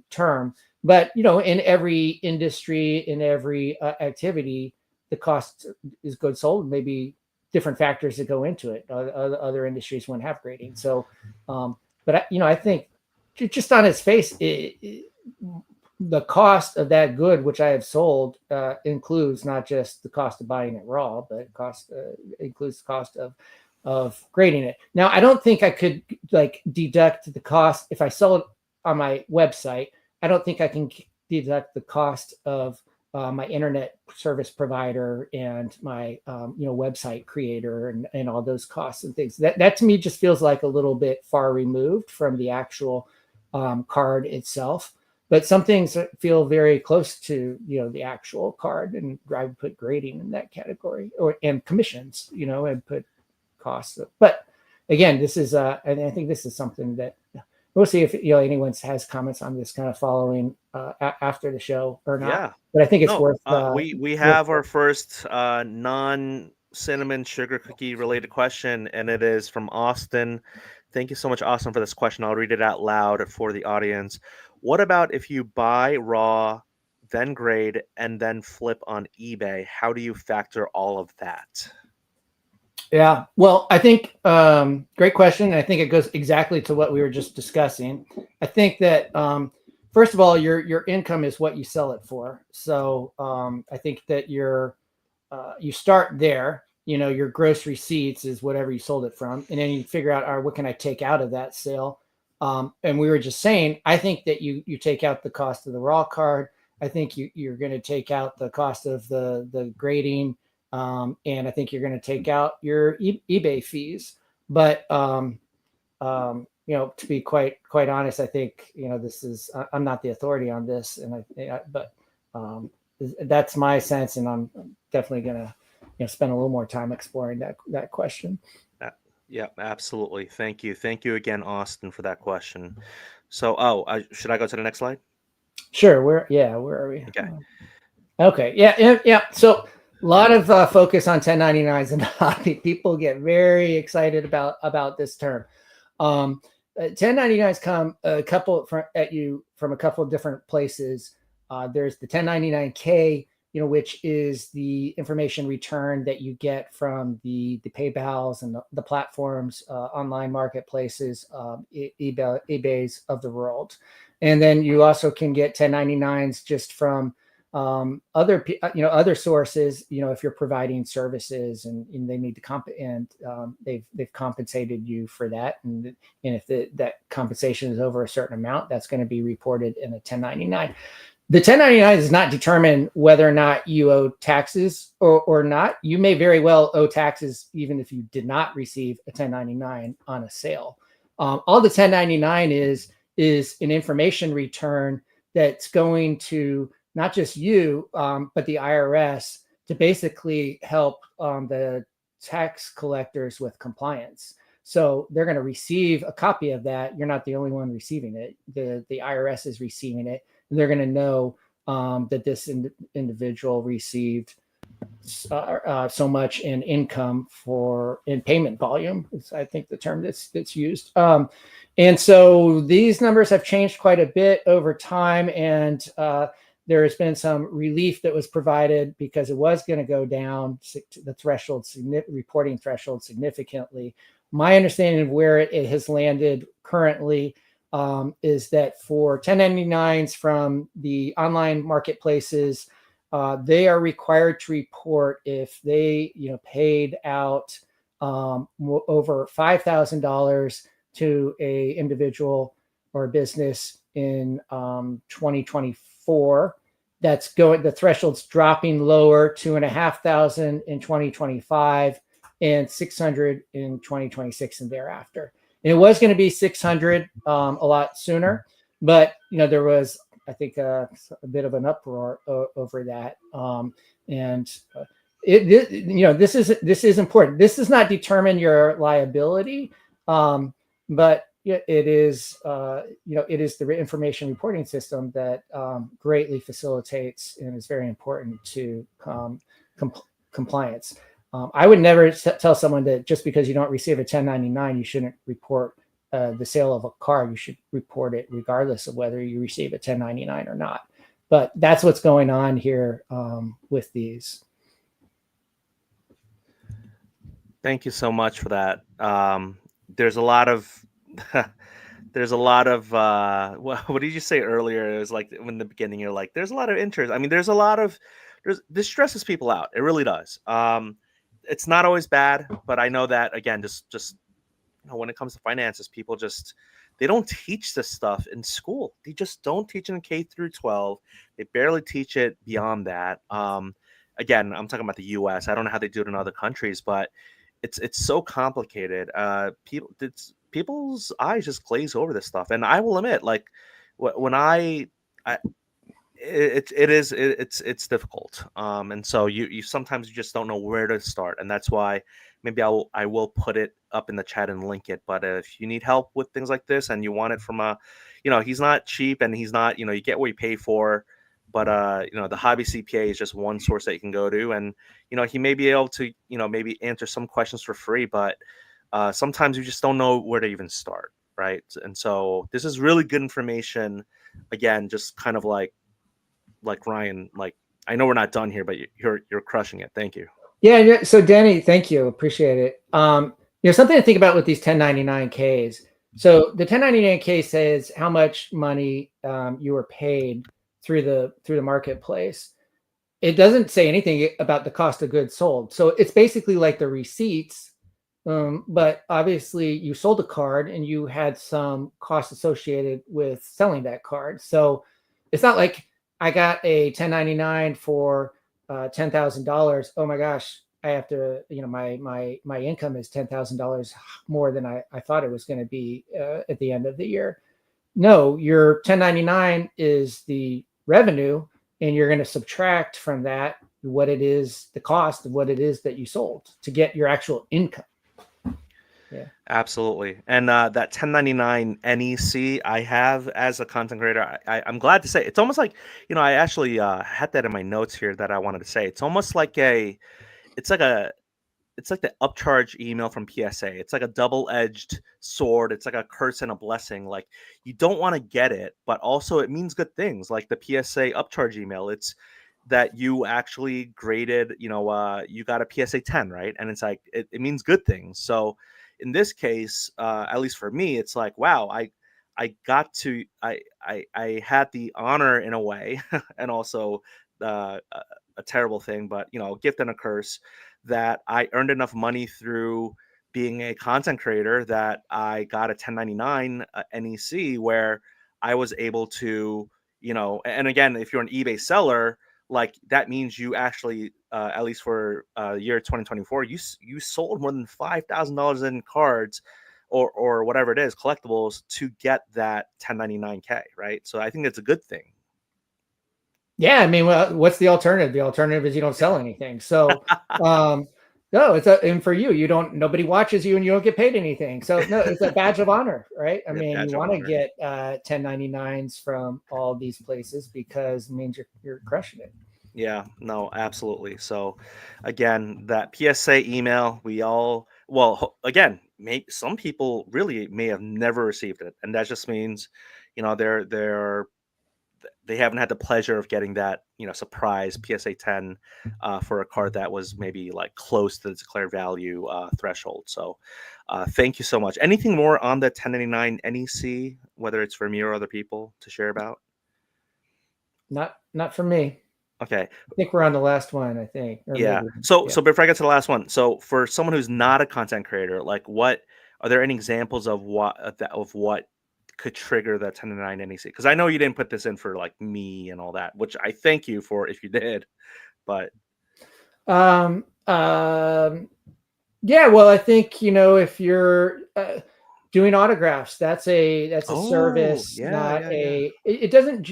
term, but in every industry, in every activity, the cost is goods sold, maybe different factors that go into it. Other industries wouldn't have grading. So but I think just on its face, the cost of that good which I have sold includes not just the cost of buying it raw, but includes the cost of grading it. Now, I don't think I could like deduct the cost if I sell it on my website. I don't think I can deduct the cost of my internet service provider and my website creator and all those costs and things. That to me just feels like a little bit far removed from the actual card itself. But some things feel very close to the actual card, and I would put grading in that category, and commissions, and put costs. But again, this is and I think this is something that we'll see if anyone has comments on this kind of following after the show or not. Yeah, but I think it's no, worth. we have our first non cinnamon sugar cookie related question, and it is from Austin. Thank you so much, Austin, for this question. I'll read it out loud for the audience. What about if you buy raw, then grade, and then flip on eBay? How do you factor all of that? Yeah, well, I think great question. I think it goes exactly to what we were just discussing. I think that first of all, your income is what you sell it for. So I think that you start there. Your gross receipts is whatever you sold it from, and then you figure out, all right, what can I take out of that sale? And we were just saying, I think that you take out the cost of the raw card. I think you're going to take out the cost of the grading. And I think you're going to take out your eBay fees. But to be quite honest, I think this is, I'm not the authority on this, but that's my sense, and I'm definitely going to spend a little more time exploring that question. Yeah, absolutely. Thank you again, Austin, for that question. So, should I go to the next slide? Sure. Where are we? Okay. Okay. Yeah. So a lot of focus on 1099s and hobby. People get very excited about this term. 1099s come at you from a couple of different places. There's the 1099K, which is the information return that you get from the PayPals and the platforms, online marketplaces, eBays of the world. And then you also can get 1099s just from other sources, if you're providing services and they need to they've compensated you for that. And if that compensation is over a certain amount, that's going to be reported in a 1099. The 1099 does not determine whether or not you owe taxes or not. You may very well owe taxes even if you did not receive a 1099 on a sale. All the 1099 is an information return that's going to not just you, but the IRS to basically help the tax collectors with compliance. So they're going to receive a copy of that. You're not the only one receiving it. The IRS is receiving it, and they're going to know that this individual received so much in income in payment volume. Is I think the term that's used. And so these numbers have changed quite a bit over time, and there has been some relief that was provided because it was going to go down the threshold, reporting threshold significantly. My understanding of where it has landed currently is that for 1099s from the online marketplaces, they are required to report if they, paid out over $5,000 to a individual or a business in 2024. That's going. The threshold's dropping lower, 2,500 in 2025, and 600 in 2026 and thereafter. And it was going to be 600 a lot sooner, but there was, I think, a bit of an uproar over that. This is important. This does not determine your liability, but it is the information reporting system that greatly facilitates and is very important to compliance. I would never tell someone that just because you don't receive a 1099, you shouldn't report the sale of a car. You should report it regardless of whether you receive a 1099 or not. But that's what's going on here with these. Thank you so much for that. There's a lot of what did you say earlier? It was like in the beginning, you're like, there's a lot of interest. I mean, this stresses people out. It really does. It's not always bad, but I know that, again, just when it comes to finances, people they don't teach this stuff in school. They just don't teach it in K through 12. They barely teach it beyond that. Again, I'm talking about the U.S. I don't know how they do it in other countries, but it's so complicated. People's eyes just glaze over this stuff, and I will admit, like, when it's difficult, and so you sometimes you just don't know where to start, and that's why maybe I will put it up in the chat and link it. But if you need help with things like this and you want it from he's not cheap, and he's not, you get what you pay for, but the Hobby CPA is just one source that you can go to, and he may be able to maybe answer some questions for free, but sometimes you just don't know where to even start, right? And so this is really good information. Again, just kind of like Ryan, like, I know we're not done here, but you're crushing it. Thank you. Yeah. So Denny, thank you. Appreciate it. Something to think about with these 1099Ks. So the 1099K says how much money you were paid through the marketplace. It doesn't say anything about the cost of goods sold. So it's basically like the receipts, but obviously you sold a card and you had some costs associated with selling that card. So it's not like I got a 1099 for $10,000. Oh my gosh, I have to, my income is $10,000 more than I thought it was going to be at the end of the year. No, your 1099 is the revenue, and you're going to subtract from that what it is, the cost of what it is that you sold to get your actual income. Yeah, absolutely. And that 1099 NEC I have as a content creator, I'm glad to say it's almost like, I actually had that in my notes here that I wanted to say. It's almost like it's like the upcharge email from PSA. It's like a double-edged sword. It's like a curse and a blessing. Like, you don't want to get it, but also it means good things. Like the PSA upcharge email, it's that you actually graded, you got a PSA 10, right? And it's like, it means good things. So in this case, at least for me, it's like, wow, I got to, I had the honor in a way, and also a terrible thing, but gift and a curse, that I earned enough money through being a content creator that I got a 1099 NEC, where I was able to, and again, if you're an eBay seller, like, that means you actually, at least for year 2024, you sold more than $5,000 in cards or whatever it is, collectibles, to get that 1099K, right? So I think it's a good thing. Yeah, I mean, well, what's the alternative? The alternative is you don't sell anything. So, no, and for you, nobody watches you and you don't get paid anything. So no, it's a badge of honor, right? I Yeah, mean, you badge of want to honor. get 1099s from all these places because it means you're crushing it. Yeah, no, absolutely. So, again, that PSA email, we all, well, again, some people really may have never received it, and that just means, they haven't had the pleasure of getting that, surprise PSA 10 for a card that was maybe like close to the declared value threshold. So, thank you so much. Anything more on the 1099 NEC, whether it's for me or other people to share about? Not for me. Okay. I think we're on the last one. I think, or Yeah. maybe, So yeah. so before I get to the last one, so for someone who's not a content creator, like what are there any examples of what could trigger that 10 to 9 NEC? Because I know you didn't put this in for like me and all that, which I thank you for if you did. But Um, um, yeah, well, I think if you're doing autographs, that's a oh service, yeah, not yeah, yeah. a. It doesn't.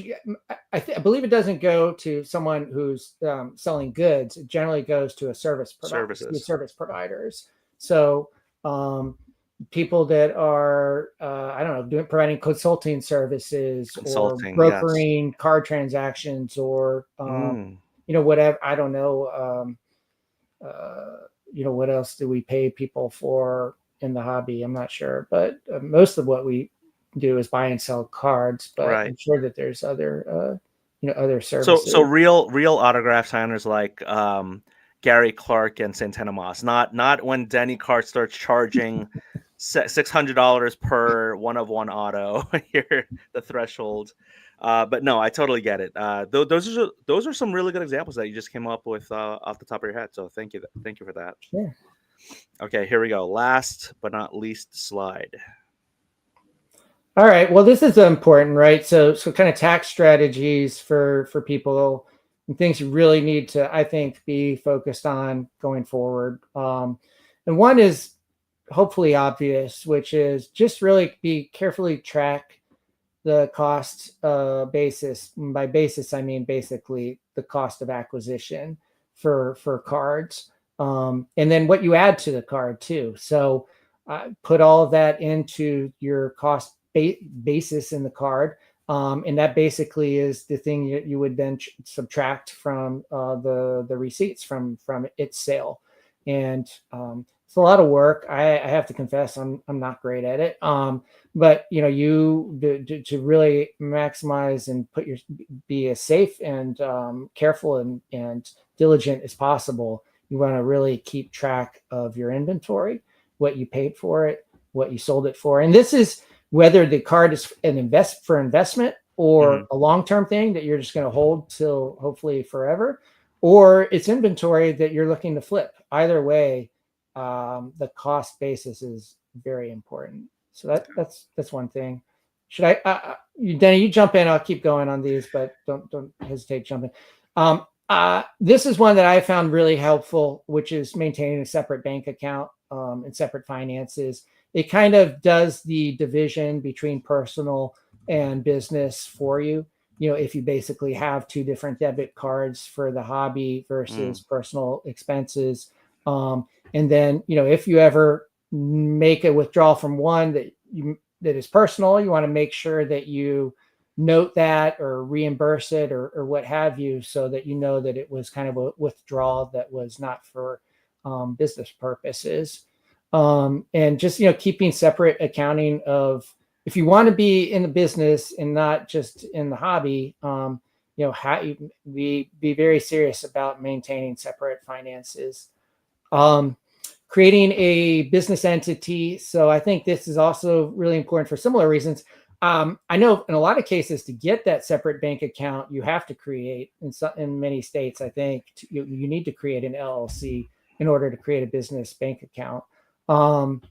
I believe it doesn't go to someone who's selling goods. It generally goes to a Services, service providers. So people that are I don't know providing consulting services or consulting, yes. brokering card transactions or Mm, whatever. I don't know. Uh, what else do we pay people for in the hobby? I'm not sure, but most of what we do is buy and sell cards. But right. I'm sure that there's other So services. real autograph signers like Gary Clark and Santana Moss, not when Denny Cards starts charging $600 per one of one auto. Here the threshold. But no, I totally get it. Those are some really good examples that you just came up with off the top of your head. So thank you for that. Yeah. Okay, here we go. Last but not least slide. All right. Well, this is important, right? So kind of tax strategies for people and things you really need to, I think, be focused on going forward. And one is hopefully obvious, which is just really be carefully track the cost basis. By basis, I mean basically the cost of acquisition for cards, and then what you add to the card too. So put all of that into your cost basis in the card, and that basically is the thing you would then subtract from the receipts from its sale, and it's a lot of work. I have to confess I'm not great at it. But to really maximize and be as safe and careful and diligent as possible, you want to really keep track of your inventory, what you paid for it, what you sold it for, and this is whether the card is an investment Hmm. or a long-term thing that you're just going to hold till hopefully forever, or it's inventory that you're looking to flip. Either way, the cost basis is very important. So that's one thing. Should Denny, you jump in. I'll keep going on these, but don't hesitate jumping. This is one that I found really helpful, which is maintaining a separate bank account and separate finances. It kind of does the division between personal and business for you. If you basically have two different debit cards for the hobby versus Mm, personal expenses, and then if you ever make a withdrawal from one that is personal, you want to make sure that you note that or reimburse it or what have you, so that you know that it was kind of a withdrawal that was not for business purposes. And just keeping separate accounting of, if you want to be in the business and not just in the hobby, how you be very serious about maintaining separate finances. um, Creating a business entity. So I think this is also really important for similar reasons. I know in a lot of cases, to get that separate bank account, you have to create in many states. I think you need to create an LLC in order to create a business bank account. Um,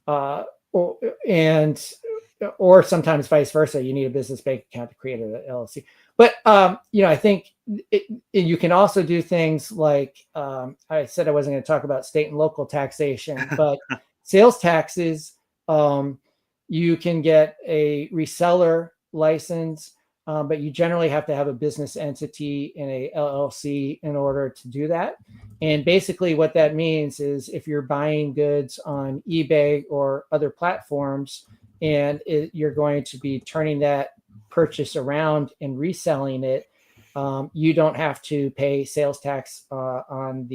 uh, or, and or sometimes vice versa. You need a business bank account to create an LLC. But I think you can also do things like, I said I wasn't going to talk about state and local taxation, but sales taxes. You can get a reseller license. but you generally have to have a business entity in a LLC in order to do that. And basically what that means is if you're buying goods on eBay or other platforms, and you're going to be turning that purchase around and reselling it, you don't have to pay sales tax on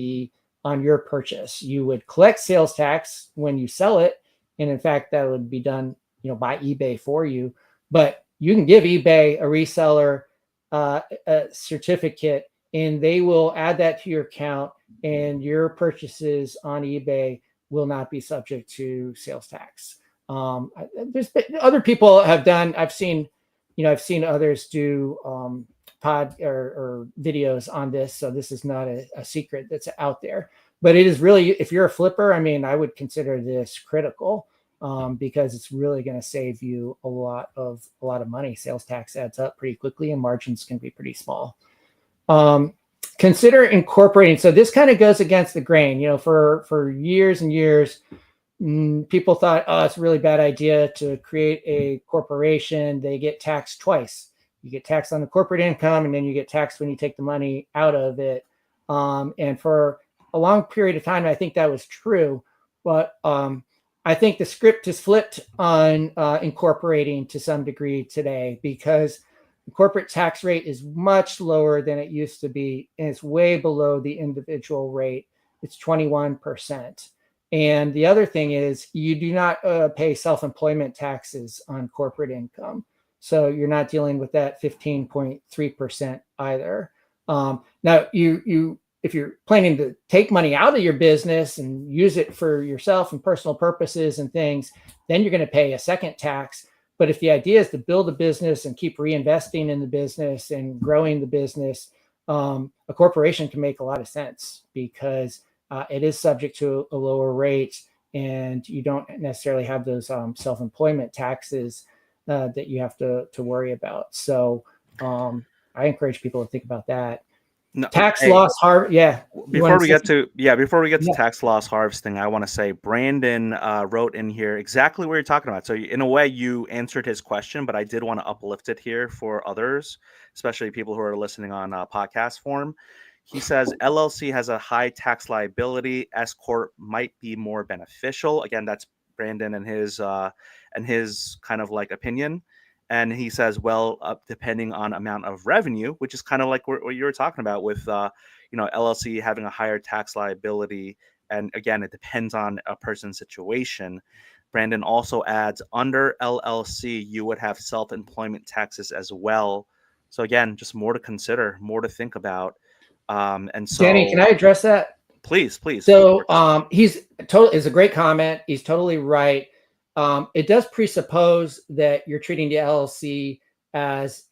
your purchase. You would collect sales tax when you sell it, and in fact, that would be done, by eBay for you. But you can give eBay a reseller a certificate, and they will add that to your account, and your purchases on eBay will not be subject to sales tax. There's been, other people have done. I've seen others do pod or videos on this, so this is not a secret that's out there. But it is really, if you're a flipper, I mean, I would consider this critical, because it's really going to save you a lot of money. Sales tax adds up pretty quickly, and margins can be pretty small. Consider incorporating. So this kind of goes against the grain. For years and years, people thought, oh, it's a really bad idea to create a corporation. They get taxed twice. You get taxed on the corporate income, and then you get taxed when you take the money out of it. And for a long period of time, I think that was true. But I think the script is flipped on incorporating to some degree today, because the corporate tax rate is much lower than it used to be, and it's way below the individual rate. It's 21%. And the other thing is, you do not pay self-employment taxes on corporate income. So you're not dealing with that 15.3% either. Now, if you're planning to take money out of your business and use it for yourself and personal purposes and things, then you're going to pay a second tax. But if the idea is to build a business and keep reinvesting in the business and growing the business, a corporation can make a lot of sense, because it is subject to a lower rate, and you don't necessarily have those self-employment taxes that you have to worry about. So I encourage people to think about that. No, Tax hey, loss harvest. Yeah. before we get to tax loss harvesting, I want to say Brandon wrote in here exactly what you're talking about. So in a way, you answered his question, but I did want to uplift it here for others, especially people who are listening on podcast form. He says LLC has a high tax liability. S corp might be more beneficial. Again, that's Brandon and his kind of like opinion. And he says, well, depending on amount of revenue, which is kind of like what you were talking about with, LLC having a higher tax liability. And again, it depends on a person's situation. Brandon also adds, under LLC, you would have self-employment taxes as well. So again, just more to consider, more to think about. And so, Danny, can I address that? please. So is a great comment. He's totally right. It does presuppose that you're treating the LLC as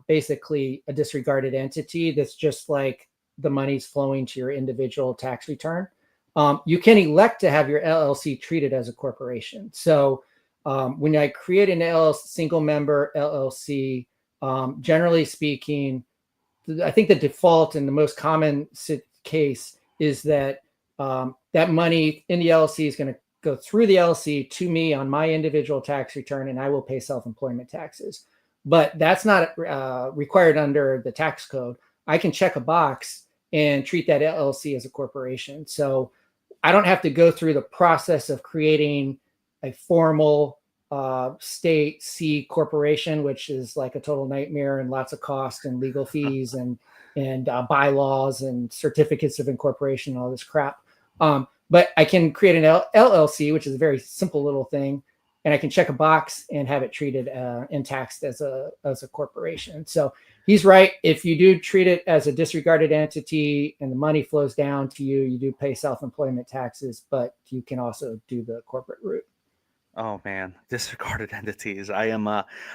basically a disregarded entity that's just like the money's flowing to your individual tax return. You can elect to have your LLC treated as a corporation. So when I create an LLC, single member LLC, generally speaking, I think the default and the most common case is that that money in the LLC is going to go through the LLC to me on my individual tax return, and I will pay self-employment taxes. But that's not required under the tax code. I can check a box and treat that LLC as a corporation. So I don't have to go through the process of creating a formal state C corporation, which is like a total nightmare and lots of cost and legal fees and bylaws and certificates of incorporation and all this crap. But I can create an LLC, which is a very simple little thing, and I can check a box and have it treated and taxed as a corporation. So he's right. If you do treat it as a disregarded entity and the money flows down to you, you do pay self-employment taxes, but you can also do the corporate route. Oh man, disregarded entities. I am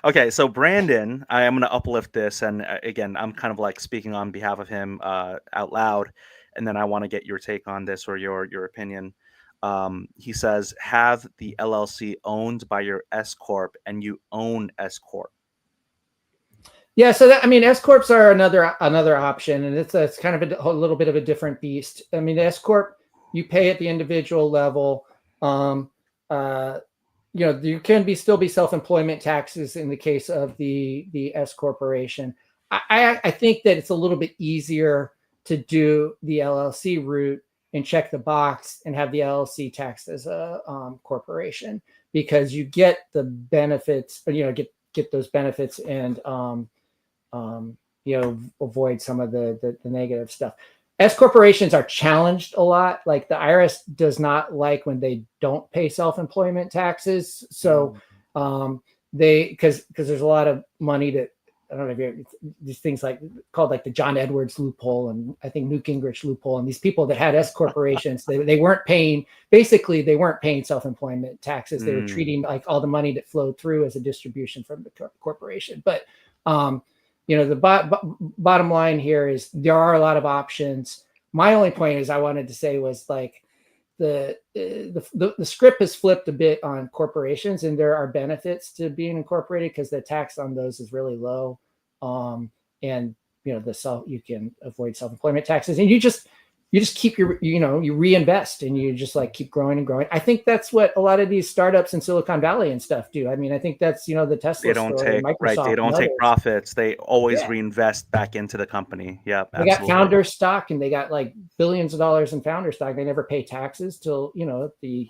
okay. So Brandon, I am going to uplift this, and again, I'm kind of like speaking on behalf of him out loud, and then I want to get your take on this or your opinion. He says, have the LLC owned by your S corp, and you own S corp. Yeah, so S corps are another option, and it's kind of a little bit of a different beast. S corp, you pay at the individual level. there can still be self-employment taxes in the case of the S corporation. I think that it's a little bit easier to do the LLC route and check the box and have the LLC taxed as a corporation, because you get the benefits, get those benefits, and avoid some of the negative stuff. S corporations are challenged a lot. Like the IRS does not like when they don't pay self-employment taxes. So because there's a lot of money that, I don't know if you, these things like called like the John Edwards loophole, and I think Newt Gingrich loophole, and these people that had S corporations, they weren't paying, basically they weren't paying self-employment taxes. They were treating like all the money that flowed through as a distribution from the corporation. But the bottom line here is there are a lot of options. My only point is I wanted to say was like the script has flipped a bit on corporations, and there are benefits to being incorporated because the tax on those is really low, and you can avoid self-employment taxes, and you just keep you reinvest, and you just like keep growing and growing. I think that's what a lot of these startups in Silicon Valley and stuff do. I mean, I think that's the Tesla story, Microsoft, they don't take profits. They always reinvest back into the company. Yeah, they got founder stock, and they got like billions of dollars in founder stock. They never pay taxes till at the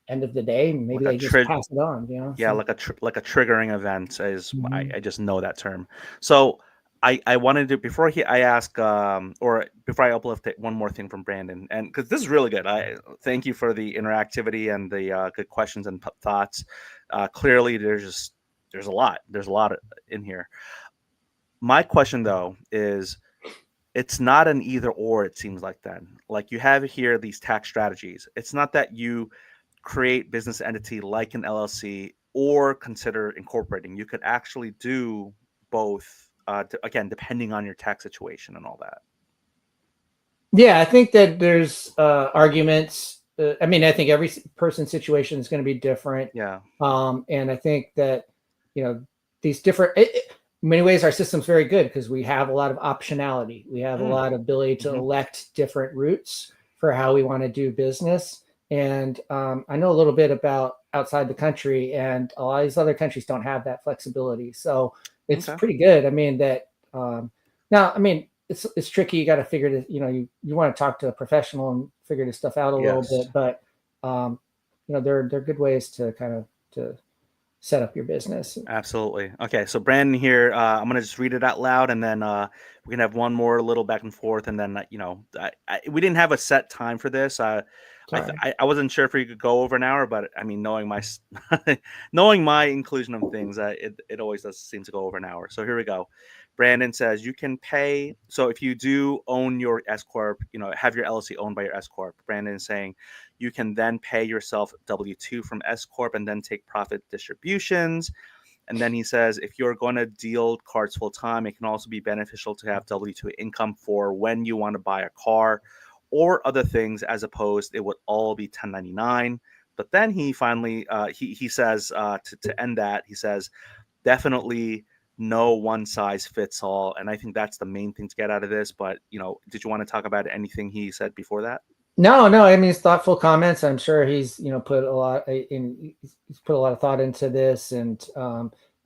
end of the day. Maybe they just pass it on. Yeah, like a triggering event is I just know that term. So I wanted to, before I ask or before I uplift one more thing from Brandon, and because this is really good. I thank you for the interactivity and the good questions and thoughts. Clearly, there's a lot in here. My question though is, it's not an either or. It seems like then, like you have here these tax strategies. It's not that you create business entity like an LLC or consider incorporating. You could actually do both. Again, depending on your tax situation and all that. Yeah, I think that there's arguments. I mean, I think every person's situation is going to be different. Yeah. And I think that these different. In many ways, our system's very good because we have a lot of optionality. We have a lot of ability to elect different routes for how we want to do business. And I know a little bit about outside the country, and a lot of these other countries don't have that flexibility. So it's pretty good. I mean, that now, I mean, it's tricky. You got to figure this, you want to talk to a professional and figure this stuff out a little bit, but they're good ways to kind of to set up your business. Absolutely. Okay. So Brandon here, I'm going to just read it out loud, and then we can have one more little back and forth. And then, we didn't have a set time for this. I wasn't sure if we could go over an hour, but I mean, knowing my knowing my inclusion of things, it always does seem to go over an hour. So here we go. Brandon says you can pay. So if you do own your S corp, have your LLC owned by your S corp. Brandon is saying you can then pay yourself W-2 from S corp and then take profit distributions. And then he says if you're going to deal cards full time, it can also be beneficial to have W-2 income for when you want to buy a car or other things, as opposed it would all be 1099. But then he finally he says to end that, he says definitely no one size fits all, and I think that's the main thing to get out of this. But did you want to talk about anything he said before that? No. I mean, it's thoughtful comments. I'm sure he's put a lot of thought into this, and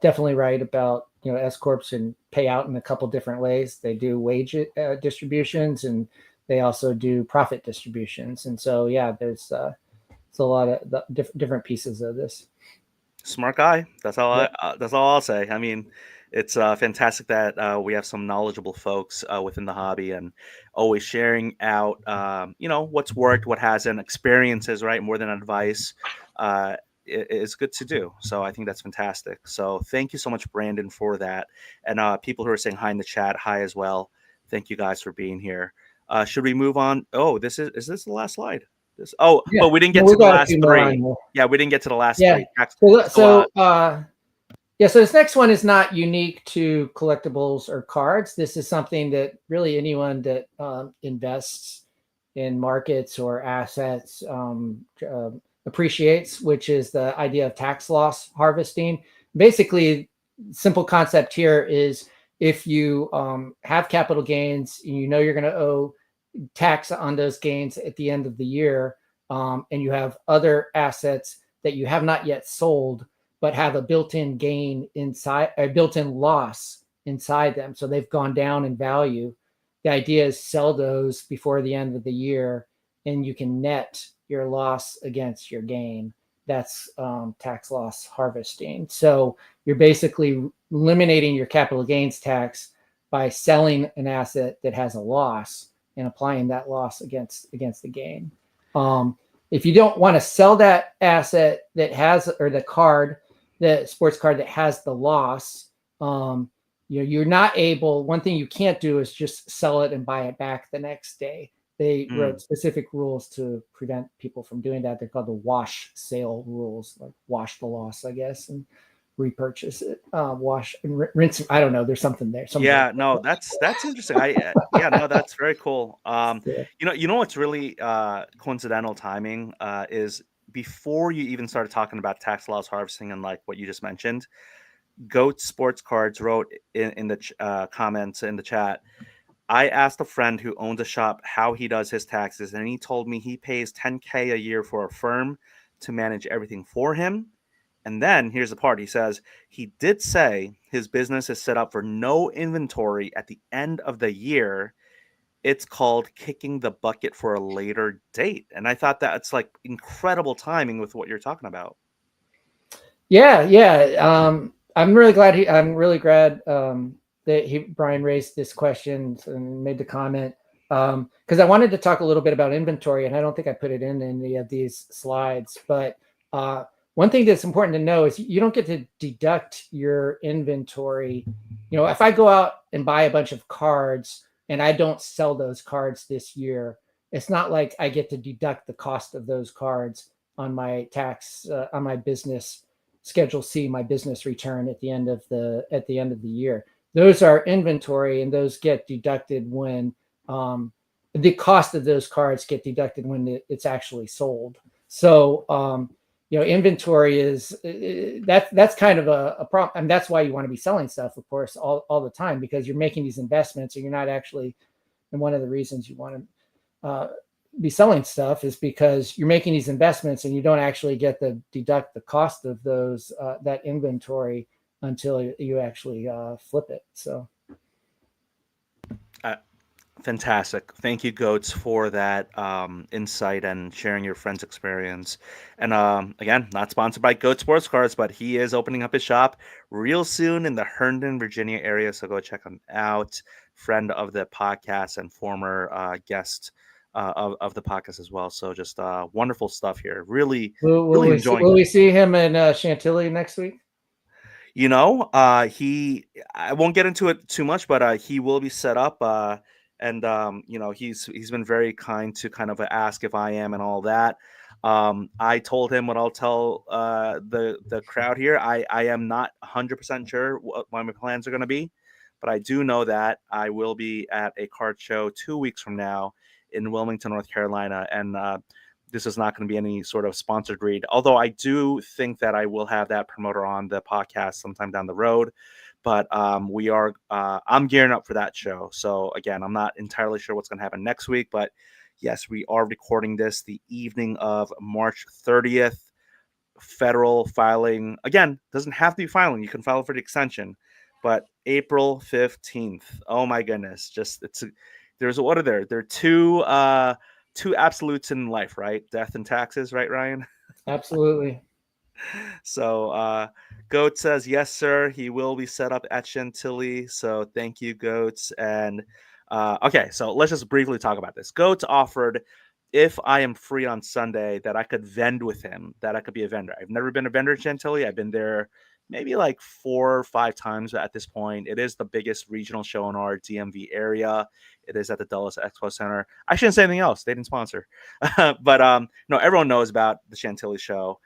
definitely right about S corps and pay out in a couple different ways. They do wage distributions, and they also do profit distributions. And so there's a lot of different pieces of this. Smart guy. That's all. That's all I'll say. I mean, it's fantastic that we have some knowledgeable folks within the hobby and always sharing out, what's worked, what hasn't, experiences, right? More than advice is good to do. So I think that's fantastic. So thank you so much, Brandon, for that. And people who are saying hi in the chat, hi as well. Thank you guys for being here. Should we move on? Oh, is this the last slide? But we didn't get to the last three. Yeah, we didn't get to the last three. So this next one is not unique to collectibles or cards. This is something that really anyone that invests in markets or assets appreciates, which is the idea of tax loss harvesting. Basically, simple concept here is if you have capital gains and you're going to owe tax on those gains at the end of the year, and you have other assets that you have not yet sold, but have a built-in gain inside, a built-in loss inside them. So they've gone down in value. The idea is sell those before the end of the year, and you can net your loss against your gain. That's tax loss harvesting. So you're basically eliminating your capital gains tax by selling an asset that has a loss and applying that loss against the gain. If you don't want to sell that asset that has, or the card, the sports card that has the loss, you're not able. One thing you can't do is just sell it and buy it back the next day. They wrote specific rules to prevent people from doing that. They're called the wash sale rules, like wash the loss, I guess, and repurchase it, wash and rinse. I don't know. There's something there. Yeah, no, that's interesting. Yeah, no, that's very cool. Yeah. You know what's really coincidental timing is before you even started talking about tax loss harvesting and like what you just mentioned, Goat Sports Cards wrote in the comments in the chat. I asked a friend who owns a shop how he does his taxes, and he told me he pays 10K a year for a firm to manage everything for him. And then here's the part. He says he did say his business is set up for no inventory at the end of the year. It's called kicking the bucket for a later date. And I thought that's like incredible timing with what you're talking about. Yeah. I'm really glad that Brian raised this question and made the comment, because I wanted to talk a little bit about inventory, and I don't think I put it in any of these slides. But one thing that's important to know is you don't get to deduct your inventory. If I go out and buy a bunch of cards and I don't sell those cards this year, it's not like I get to deduct the cost of those cards on my tax, on my business Schedule C, my business return at the end of the year. Those are inventory, and those get deducted when the cost of those cards get deducted when it's actually sold. So inventory is that's kind of a problem, and that's why you want to be selling stuff, of course, all the time, because you're making these investments and you're not actually. And one of the reasons you want to be selling stuff is because you're making these investments and you don't actually get to deduct the cost of those that inventory until you actually flip it. So Fantastic. Thank you, Goats, for that insight and sharing your friend's experience. And again, not sponsored by Goat Sports Cards, but he is opening up his shop real soon in the Herndon, Virginia area. So go check him out. Friend of the podcast and former guest of the podcast as well. So just wonderful stuff here. Really, really enjoying will it. we see him in Chantilly next week? I won't get into it too much, but he will be set up. And he's been very kind to kind of ask if I am and all that. I told him what I'll tell the crowd here. I am not 100% sure what my plans are going to be, but I do know that I will be at a card show 2 weeks from now in Wilmington, North Carolina, and this is not going to be any sort of sponsored read. Although I do think that I will have that promoter on the podcast sometime down the road. But I'm gearing up for that show. So again, I'm not entirely sure what's going to happen next week, but yes, we are recording this the evening of March 30th. Federal filing, again, doesn't have to be filing. You can file for the extension, but April 15th. Oh my goodness. What are there? There are two absolutes in life, right? Death and taxes, right, Ryan? Absolutely. So Goat says, yes, sir. He will be set up at Chantilly. So thank you, Goats. And okay, so let's just briefly talk about this. Goats offered, if I am free on Sunday, that I could vend with him, that I could be a vendor. I've never been a vendor at Chantilly. I've been there maybe like 4 or 5 times at this point. It is the biggest regional show in our DMV area. It is at the Dulles Expo Center. I shouldn't say anything else. They didn't sponsor. But no, everyone knows about the Chantilly show.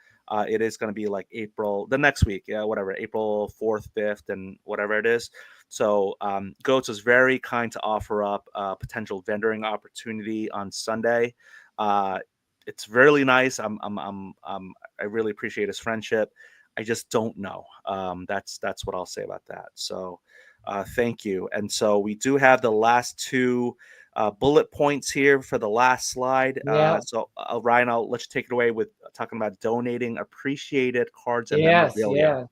It is going to be like the next week, whatever, April 4th, 5th, and whatever it is. So Goats was very kind to offer up a potential vendoring opportunity on Sunday. It's really nice. I really appreciate his friendship. I just don't know. That's what I'll say about that. So Thank you. And so we do have the last two bullet points here for the last slide. Yeah. Ryan, I'll let you take it away with talking about donating appreciated cards and Yes. memorabilia. Yeah.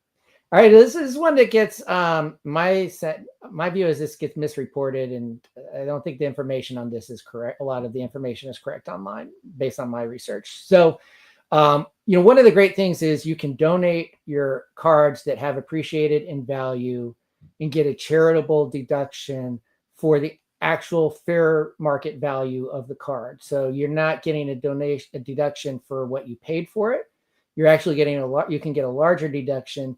All right, this is one that gets my view is this gets misreported, and I don't think the information on this is correct. A lot of the information is correct online based on my research. So, one of the great things is you can donate your cards that have appreciated in value and get a charitable deduction for the actual fair market value of the card. So you're not getting a deduction for what you paid for it. You're actually getting you can get a larger deduction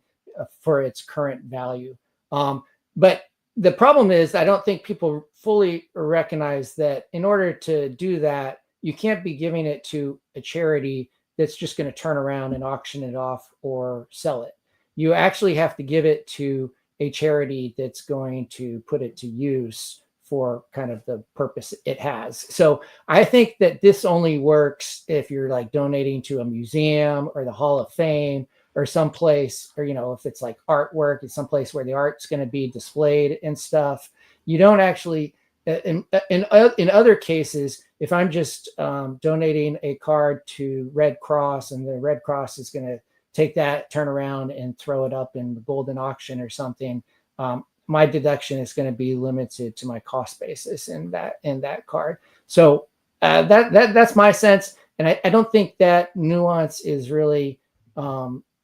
for its current value. But the problem is, I don't think people fully recognize that in order to do that, you can't be giving it to a charity that's just going to turn around and auction it off or sell it. You actually have to give it to a charity that's going to put it to use for kind of the purpose it has. So I think that this only works if you're like donating to a museum or the Hall of Fame or someplace, or if it's like artwork, it's someplace where the art's going to be displayed and stuff. You don't actually, in other cases, if I'm just donating a card to Red Cross, and the Red Cross is going to take that, turn around and throw it up in the golden auction or something, my deduction is going to be limited to my cost basis in that card. So that's my sense, and I don't think that nuance is really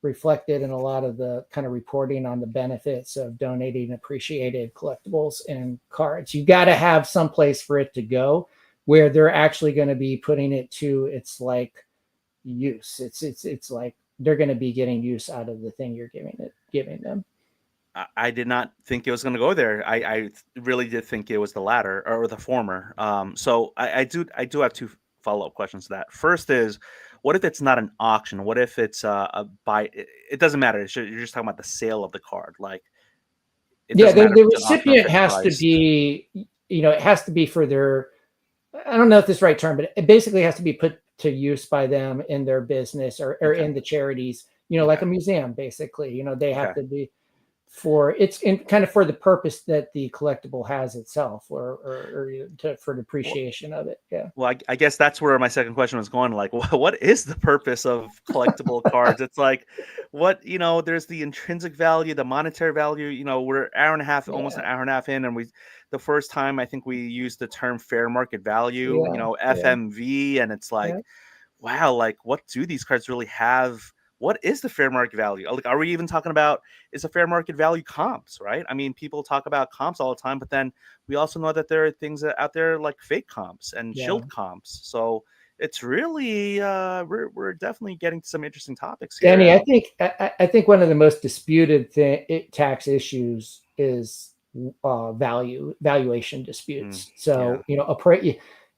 reflected in a lot of the kind of reporting on the benefits of donating appreciated collectibles and cards. You got to have some place for it to go where they're actually going to be putting it to its like use. It's like they're going to be getting use out of the thing you're giving them. I did not think it was going to go there. I really did think it was the latter or the former. So I do have two follow-up questions to that. First is, what if it's not an auction? What if it's a buy? It doesn't matter. You're just talking about the sale of the card. Like, it Yeah, doesn't matter the if it's an auction or recipient fixed has to price. be, it has to be for their, I don't know if this is the right term, but it basically has to be put to use by them in their business or Okay. in the charities, Okay. like a museum, basically. They have Okay. to be it's in kind of for the purpose that the collectible has itself, or for the Well, appreciation of it. Yeah. Well, I guess that's where my second question was going. Like, what is the purpose of collectible cards? It's like, there's the intrinsic value, the monetary value. We're an hour and a half, almost Yeah. an hour and a half in, and the first time I think we used the term fair market value, Yeah. FMV, and it's like, Yeah. wow, like, what do these cards really have? What is the fair market value? Like, are we even talking about, is a fair market value comps, right? I mean, people talk about comps all the time, but then we also know that there are things out there like fake comps and Yeah. shield comps. So it's really, we're definitely getting to some interesting topics here. Danny, And I think one of the most disputed tax issues is valuation disputes. yeah, So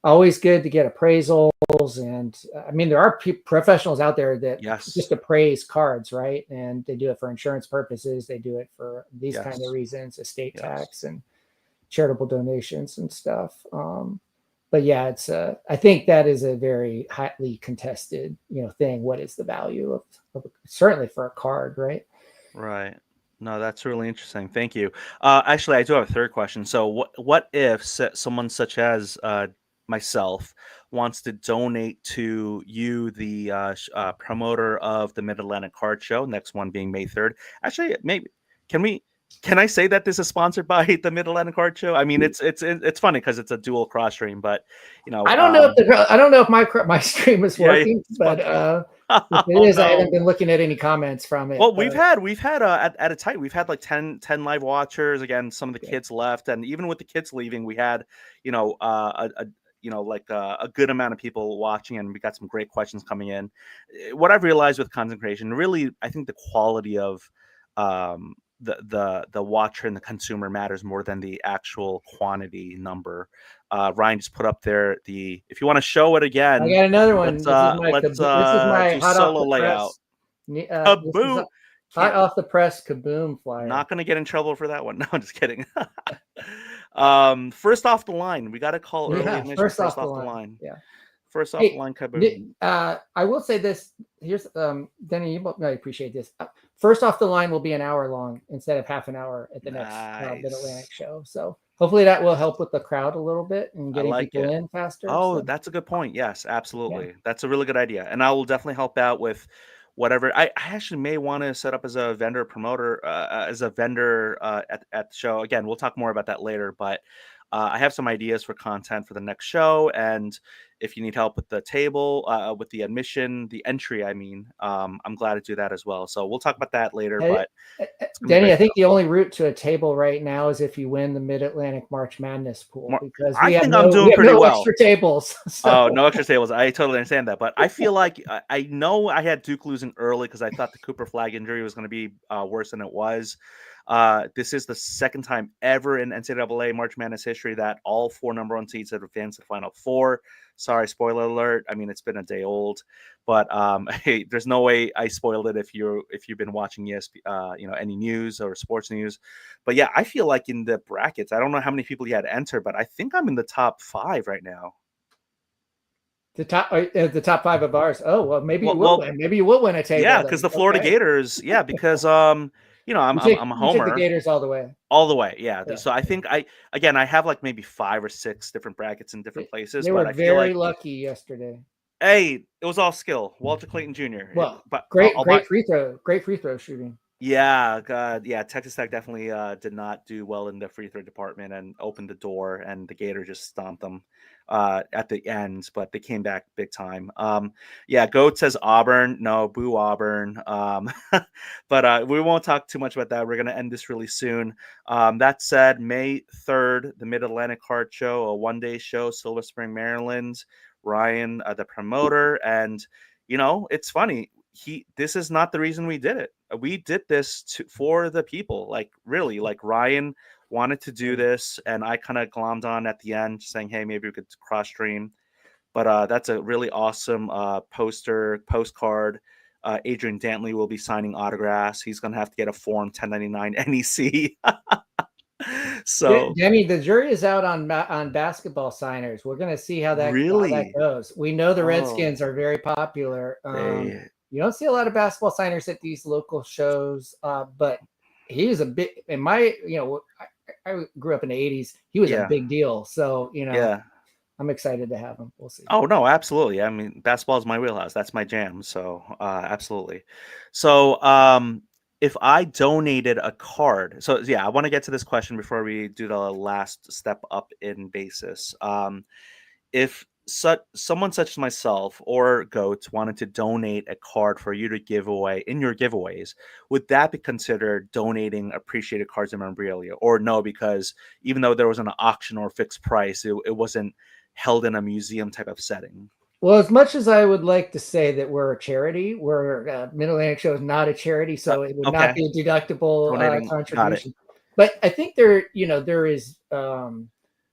always good to get appraisals, and I mean there are professionals out there that yes, just appraise cards, right? And they do it for insurance purposes. They do it for these kind of yes, reasons, estate yes. tax and charitable donations and stuff. But yeah, it's I think that is a very highly contested thing. What is the value of certainly for a card, right? Right. No, that's really interesting. Thank you. Actually, I do have a third question. So, what if someone such as myself wants to donate to you, the promoter of the Mid Atlantic Card Show, next one being May 3rd? Actually, maybe can we? Can I say that this is sponsored by the Mid Atlantic Card Show? I mean, it's funny because it's a dual cross stream, but I don't know if my stream is yeah, working, it's but if it oh is, I haven't no. been looking at any comments from it. Well, But we've had at a tight, we've had like 10 live watchers. Again, some of the yeah, kids left, and even with the kids leaving, we had like a good amount of people watching, and we got some great questions coming in. What I've realized with content creation, really, I think the quality of the watcher and the consumer matters more than the actual quantity number. Ryan just put up there the, if you want to show it I again, got another one. let's This is my do hot off solo the layout. press. This is Kaboom! a hot Can't off the press kaboom flyer. Not gonna get in trouble for that one. No, I'm just kidding. First off the line, we got to call early Yeah, admission. first First off the off the line. line. Yeah. First off the Hey, line, kaboom. I will say this. Here's Denny, you might appreciate this. first off the line will be an hour long instead of half an hour at the next Mid-Atlantic Nice. show. So hopefully that will help with the crowd a little bit and I getting like people it. in faster. Oh, So that's a good point. Yes, yeah. absolutely. That's a really good idea. And I will definitely help out with whatever. I actually may want to set up as a vendor promoter, as a vendor at the show. Again, we'll talk more about that later, but I have some ideas for content for the next show. And if you need help with the table, with the admission, the entry, I mean, I'm glad to do that as well. So we'll talk about that later, Hey, but it's going to be a Denny, great I think show. the only route to a table right now is if you win the Mid-Atlantic March Madness pool because I think I'm we doing have pretty no well. extra tables. So Oh, no extra tables. I totally understand that, but I feel like I know I had Duke losing early because I thought the Cooper Flag injury was going to be worse than it was. This is the second time ever in NCAA March Madness history that all 4 number 1 seeds have advanced to the Final Four. Sorry, spoiler alert. I mean, it's been a day old, but hey, there's no way I spoiled it if you've been watching any news or sports news. But yeah, I feel like in the brackets, I don't know how many people you had enter, but I think I'm in the top 5 right now. the top 5 of ours. Oh well, maybe you will Well, win. Maybe you will win a yeah, table because then. the Florida Okay, Gators, yeah, because I'm a you take the homer Gators all the way. all the way, yeah. Yeah, So I think I have like maybe 5 or 6 different brackets in different places, they were but I feel very like lucky yesterday. hey, it was all skill. Walter Clayton Jr. Well, But great free throw shooting. yeah, yeah, Texas Tech definitely did not do well in the free throw department and opened the door, and the Gators just stomped them at the end, but they came back big time. Yeah, Goat says Auburn. No, boo Auburn. But we won't talk too much about that. We're going to end this really soon. That said, May 3rd, the Mid-Atlantic Card Show, a one-day show, Silver Spring, Maryland. Ryan, the promoter, and it's funny. This is not the reason we did it. We did this for the people. Like really, like Ryan wanted to do this, and I kind of glommed on at the end, saying, "Hey, maybe we could cross stream." But that's a really awesome postcard. Adrian Dantley will be signing autographs. He's gonna have to get a Form 1099 NEC. So Demi, the jury is out on basketball signers. We're going to see how that really, goes. We know the oh, Redskins are very popular. they You don't see a lot of basketball signers at these local shows, but he was a big in my. I grew up in the '80s. He was a yeah, big deal. So yeah. I'm excited to have him. We'll see. Oh no, absolutely. I mean, basketball is my wheelhouse. That's my jam. So absolutely. So if I donated a card, so yeah, I want to get to this question before we do the last step up in basis. If someone such as myself or Goats wanted to donate a card for you to give away in your giveaways, would that be considered donating appreciated cards and memorabilia, or no? Because even though there was an auction or fixed price, it wasn't held in a museum type of setting. Well, as much as I would like to say that we're a charity, Mid-Atlantic Show is not a charity, so it would not Okay, be a deductible donating. Got it. contribution. But I think there is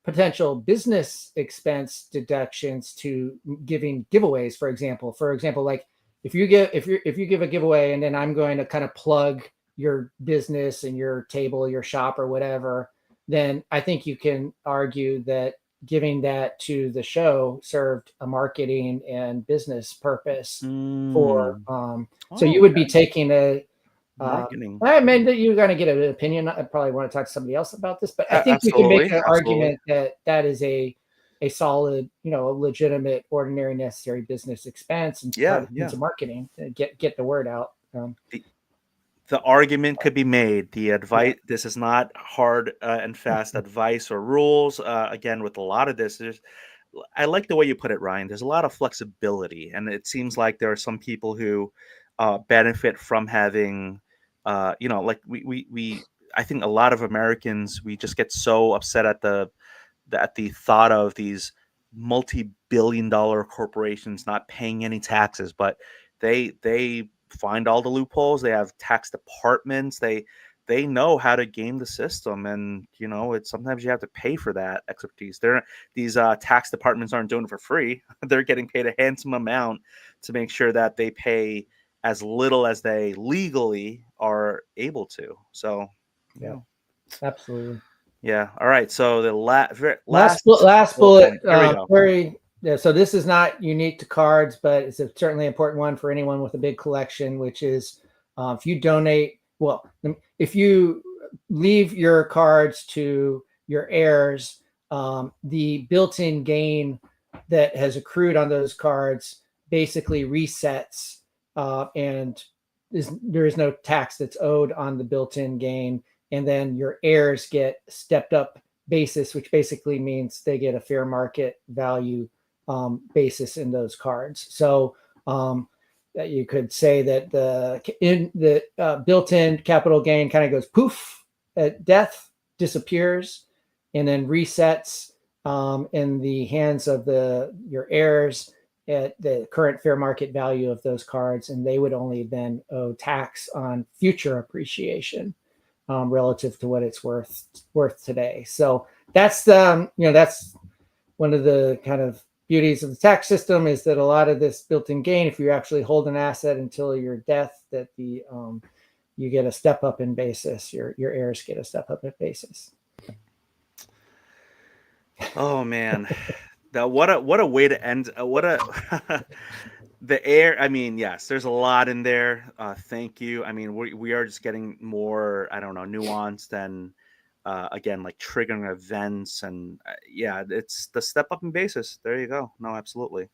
potential business expense deductions to giving giveaways. For example, like if you give a giveaway and then I'm going to kind of plug your business and your table, your shop, or whatever, then I think you can argue that giving that to the show served a marketing and business purpose for so Oh, you would be okay. taking Marketing. I mean that you're going to get an opinion. I probably want to talk to somebody else about this, but I think you can make Absolutely, an absolutely. argument that is a solid, a legitimate, ordinary, necessary business expense and part Yeah, of yeah. means of marketing to get the word out. The, the argument could be made. The Yeah. advice. This is not hard and fast advice or rules. Again, with a lot of this, I like the way you put it, Ryan. There's a lot of flexibility, and it seems like there are some people who benefit from having, like we. I think a lot of Americans, we just get so upset at the thought of these multi-billion-dollar corporations not paying any taxes, but they find all the loopholes. They have tax departments. They know how to game the system, and it's sometimes you have to pay for that expertise. These tax departments aren't doing it for free. They're getting paid a handsome amount to make sure that they pay as little as they legally are able to. So, Yeah, yeah. absolutely. Yeah. All right. So the Last last bullet bullet. point. Here we go. So this is not unique to cards, but it's a certainly important one for anyone with a big collection, which is If you donate, well, if you leave your cards to your heirs, the built-in gain that has accrued on those cards basically resets, and there is no tax that's owed on the built-in gain. And then your heirs get stepped up basis, which basically means they get a fair market value basis in those cards. So that you could say that the built-in capital gain kind of goes poof at death, disappears, and then resets in the hands of your heirs at the current fair market value of those cards, and they would only then owe tax on future appreciation relative to what it's worth today. So that's that's one of the kind of beauties of the tax system, is that a lot of this built-in gain, if you actually hold an asset until your death, that you get a step up in basis. Your heirs get a step up in basis. Oh man, what a way to end. What a the air. I mean, yes, there's a lot in there. Thank you. I mean, we are just getting more. I don't know, nuanced and again, like triggering events and yeah, it's the step up in basis. There you go. No, absolutely.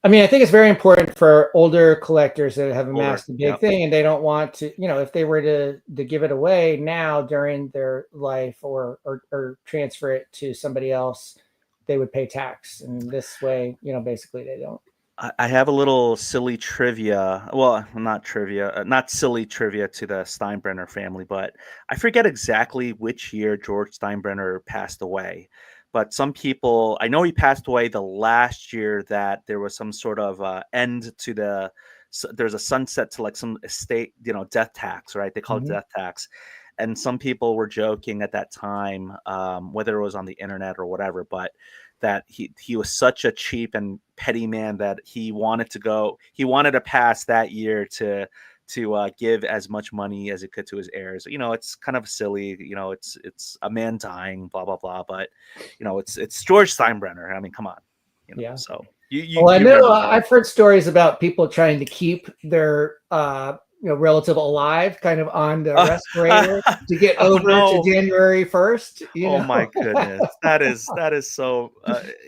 I mean, I think it's very important for older collectors that have Older. amassed a big Yep. thing and they don't want to, if they were to give it away now during their life, or transfer it to somebody else, they would pay tax. And this way, basically they don't. I have a little silly trivia. Well, not trivia, not silly trivia to the Steinbrenner family, but I forget exactly which year George Steinbrenner passed away. But some people, I know he passed away the last year that there was some sort of end to there's a sunset to like some estate, death tax, right? They call it Mm-hmm. death tax. And some people were joking at that time, whether it was on the internet or whatever, but that he was such a cheap and petty man that he wanted to pass that year to give as much money as it could to his heirs. It's kind of silly. It's a man dying, blah blah blah. But it's George Steinbrenner. I mean, come on. Yeah. So you Well, I you know remember the name. I've heard stories about people trying to keep their relative alive, kind of on the respirator to get Oh over to no. January 1st. Oh my goodness. That is so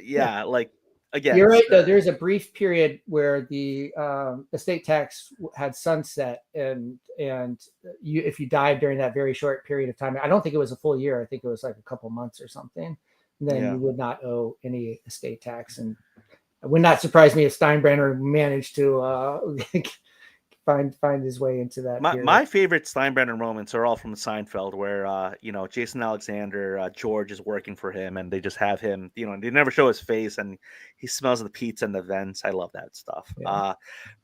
yeah, like again, You're right, though. There's a brief period where the estate tax had sunset, and if you died during that very short period of time, I don't think it was a full year. I think it was like a couple months or something. Then yeah. you would not owe any estate tax, and it would not surprise me if Steinbrenner managed to find his way into that period. My favorite Steinbrenner moments are all from Seinfeld, where Jason Alexander, George is working for him, and they just have him. They never show his face, and he smells the pizza and the vents. I love that stuff. Yeah.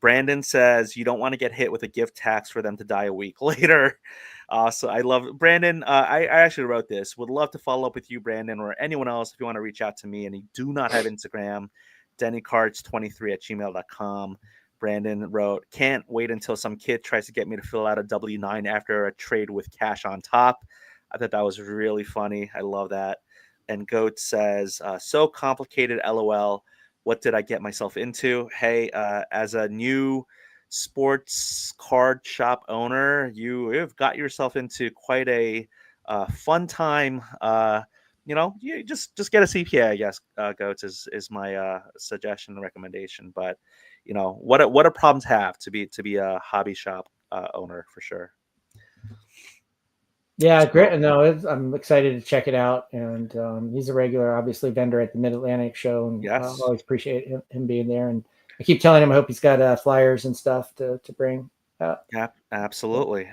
Brandon says you don't want to get hit with a gift tax for them to die a week later. So I love Brandon. I actually wrote this. Would love to follow up with you, Brandon, or anyone else if you want to reach out to me. And you do not have Instagram. DennyCards23@gmail.com. Brandon wrote, can't wait until some kid tries to get me to fill out a W-9 after a trade with cash on top. I thought that was really funny. I love that. And Goat says, so complicated, LOL. What did I get myself into? Hey, as a new sports card shop owner, you have got yourself into quite a fun time. You just get a CPA, I guess. Goats is my suggestion and recommendation. But what a problem to have to be a hobby shop owner for sure. Yeah, So great. No, I'm excited to check it out. And he's a regular, obviously, vendor at the Mid Atlantic show, and I yes, always appreciate him being there. And I keep telling him I hope he's got flyers and stuff to bring. yeah, absolutely.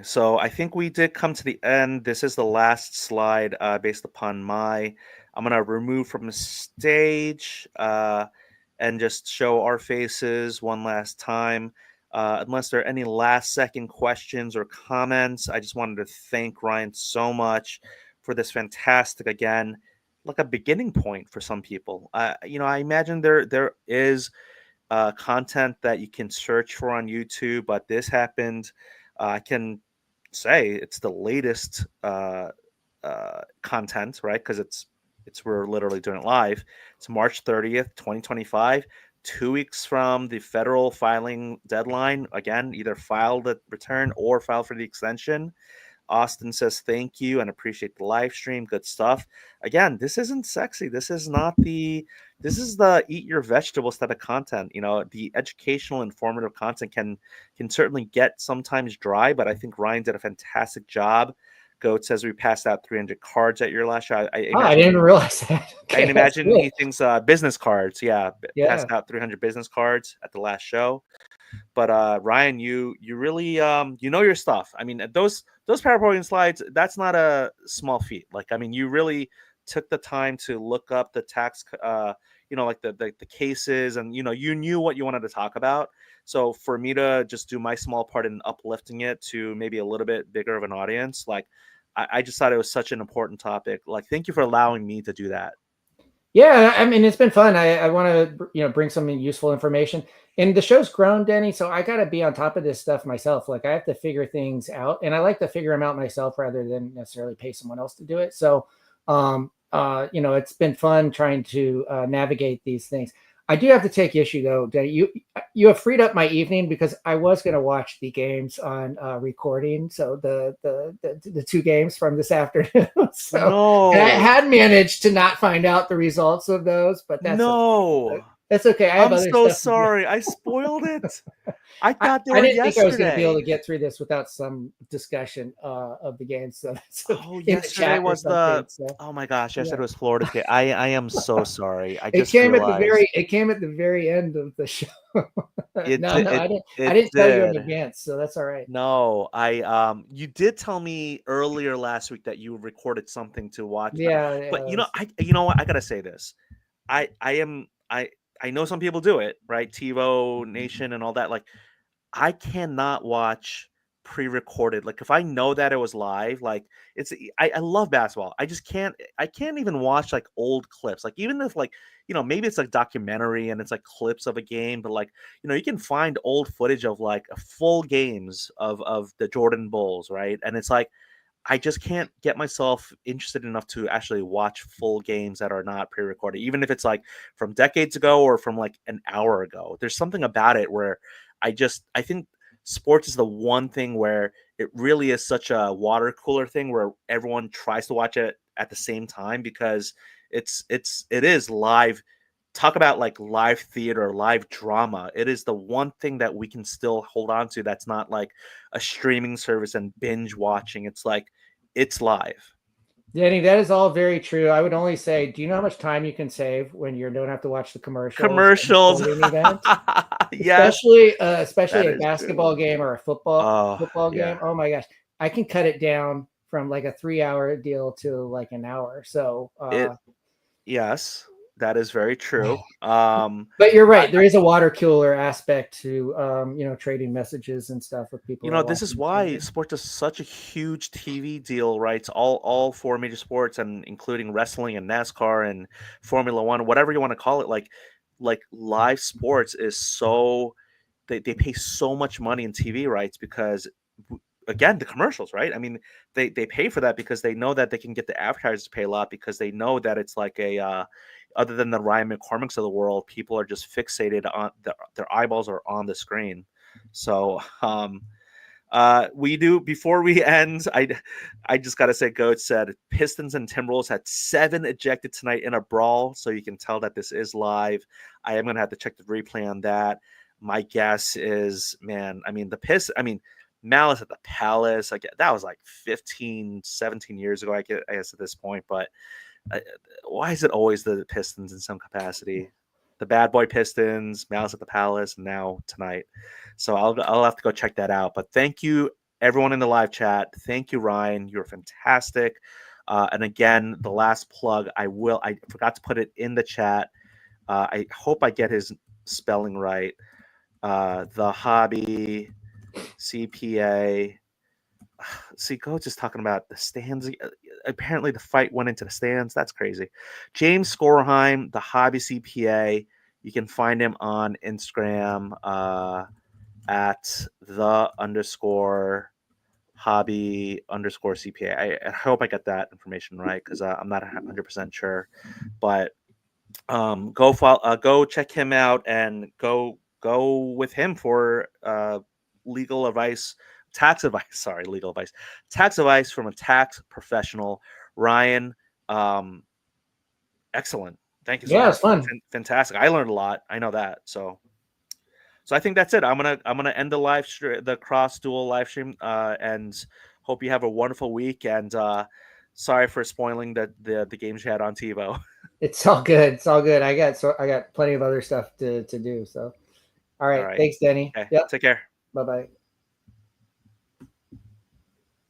So I think we did come to the end. This is the last slide based upon I'm gonna remove from the stage and just show our faces one last time. Unless there are any last second questions or comments, I just wanted to thank Ryan so much for this fantastic, again, like a beginning point for some people. I imagine there is content that you can search for on YouTube, but this happened. I can say it's the latest content, right? Because we're literally doing it live. It's March 30th, 2025. 2 weeks from the federal filing deadline. Again, either file the return or file for the extension. Austin says thank you and appreciate the live stream. Good stuff. Again, this isn't sexy. This is not the this is the eat your vegetables type of content. You know, the educational, informative content can certainly get sometimes dry, but I think Ryan did a fantastic job. Goat says we passed out 300 cards at your last show. I Oh, I imagine didn't realize that. I can Okay, that's imagine cool. he thinks business cards. Yeah, Yeah. passed out 300 business cards at the last show. But Ryan, you really you know your stuff. I mean, those PowerPoint slides, that's not a small feat. Like, I mean, you really took the time to look up the tax you know, like the cases, and you know, you knew what you wanted to talk about. So for me to just do my small part in uplifting it to maybe a little bit bigger of an audience, like I just thought it was such an important topic. Like, thank you for allowing me to do that. Yeah, I mean, it's been fun. I want to, bring some useful information. And the show's grown, Denny, so I got to be on top of this stuff myself. Like I have to figure things out, and I like to figure them out myself rather than necessarily pay someone else to do it. So, it's been fun trying to navigate these things. I do have to take issue though, Denny. You have freed up my evening because I was going to watch the games on recording. So the two games from this afternoon. So and I No, had managed to not find out the results of those, but that's okay. no. That's okay. I have I'm other so stuff to do. sorry. I spoiled it. I I, thought they I were didn't think I was going to be able yesterday. to get through this without some discussion of the game. So that's Oh, in the yesterday chat or was something. the. So Oh my gosh, yeah. yesterday was Florida's game. I am so sorry. I It just came at the realized very end of the show. it. No, I didn't. I It didn't tell you in did. advance, so that's all right. No, you did tell me earlier last week that you recorded something to watch. Yeah, But yeah. you know what? I gotta say this. I am I know some people do it, right? TiVo Nation and all that. Like, I cannot watch pre-recorded. Like, if I know that it was live, like I love basketball. I can't even watch like old clips. Like, even if, like, you know, maybe it's like documentary and it's like clips of a game, but like, you know, you can find old footage of like full games of the Jordan Bulls, right? And it's like I just can't get myself interested enough to actually watch full games that are not pre-recorded, even if it's like from decades ago or from like an hour ago. There's something about it where I think sports is the one thing where it really is such a water cooler thing where everyone tries to watch it at the same time because it is live. Talk about like live theater, live drama. It is the one thing that we can still hold on to that's not like a streaming service and binge watching. It's like it's live. Danny, that is all very true. I would only say, do you know how much time you can save when you don't have to watch the commercials in a Commercials. sporting event? Yes, Especially that a is basketball true. game or a football Yeah. game. Oh my gosh, I can cut it down from like a 3 hour deal to like an hour. So, It yes, that is very true. but you're I, right. There is a water cooler aspect to trading messages and stuff with people you who are know, this is watching the why game. sports is such a huge TV deal, right? It's all four major sports and including wrestling and NASCAR and Formula One, whatever you want to call it. Like live sports is so they pay so much money in TV rights because again the commercials, right? I mean, they pay for that because they know that they can get the advertisers to pay a lot because they know that it's like a other than the Ryan McCormicks of the world, people are just fixated on their eyeballs are on the screen. So we do before we end. I just gotta say, Goat said Pistons and Timberwolves had 7 ejected tonight in a brawl, so you can tell that this is live. I am gonna have to check the replay on that. My guess is, man, I mean I mean Malice at the Palace, like that was like 15, 17 years ago, I guess at this point, but uh, why is it always the Pistons in some capacity? The Bad Boy Pistons, Malice at the Palace, and now tonight. So I'll have to go check that out. But thank you everyone in the live chat. Thank you, Ryan. You're fantastic. And again, the last plug, I forgot to put it in the chat. I hope I get his spelling right. The Hobby CPA. See, Coach is talking about the stands. Apparently, the fight went into the stands. That's crazy. James Skorheim, the Hobby CPA. You can find him on Instagram at the underscore hobby underscore CPA. I hope I got that information right because I'm not 100% sure. But go check him out and go with him for legal advice, tax advice. Sorry, legal advice, tax advice from a tax professional. Ryan, um, excellent. Thank you so Yeah, much. it's fun. Fantastic. I learned a lot. I know that. So I think that's it. I'm gonna end the cross dual live stream, and hope you have a wonderful week. And sorry for spoiling the games you had on TiVo. It's all good. It's all good. I got plenty of other stuff to do. So, all All right. right. Thanks, Denny. Okay. Yep. Take care. Bye bye.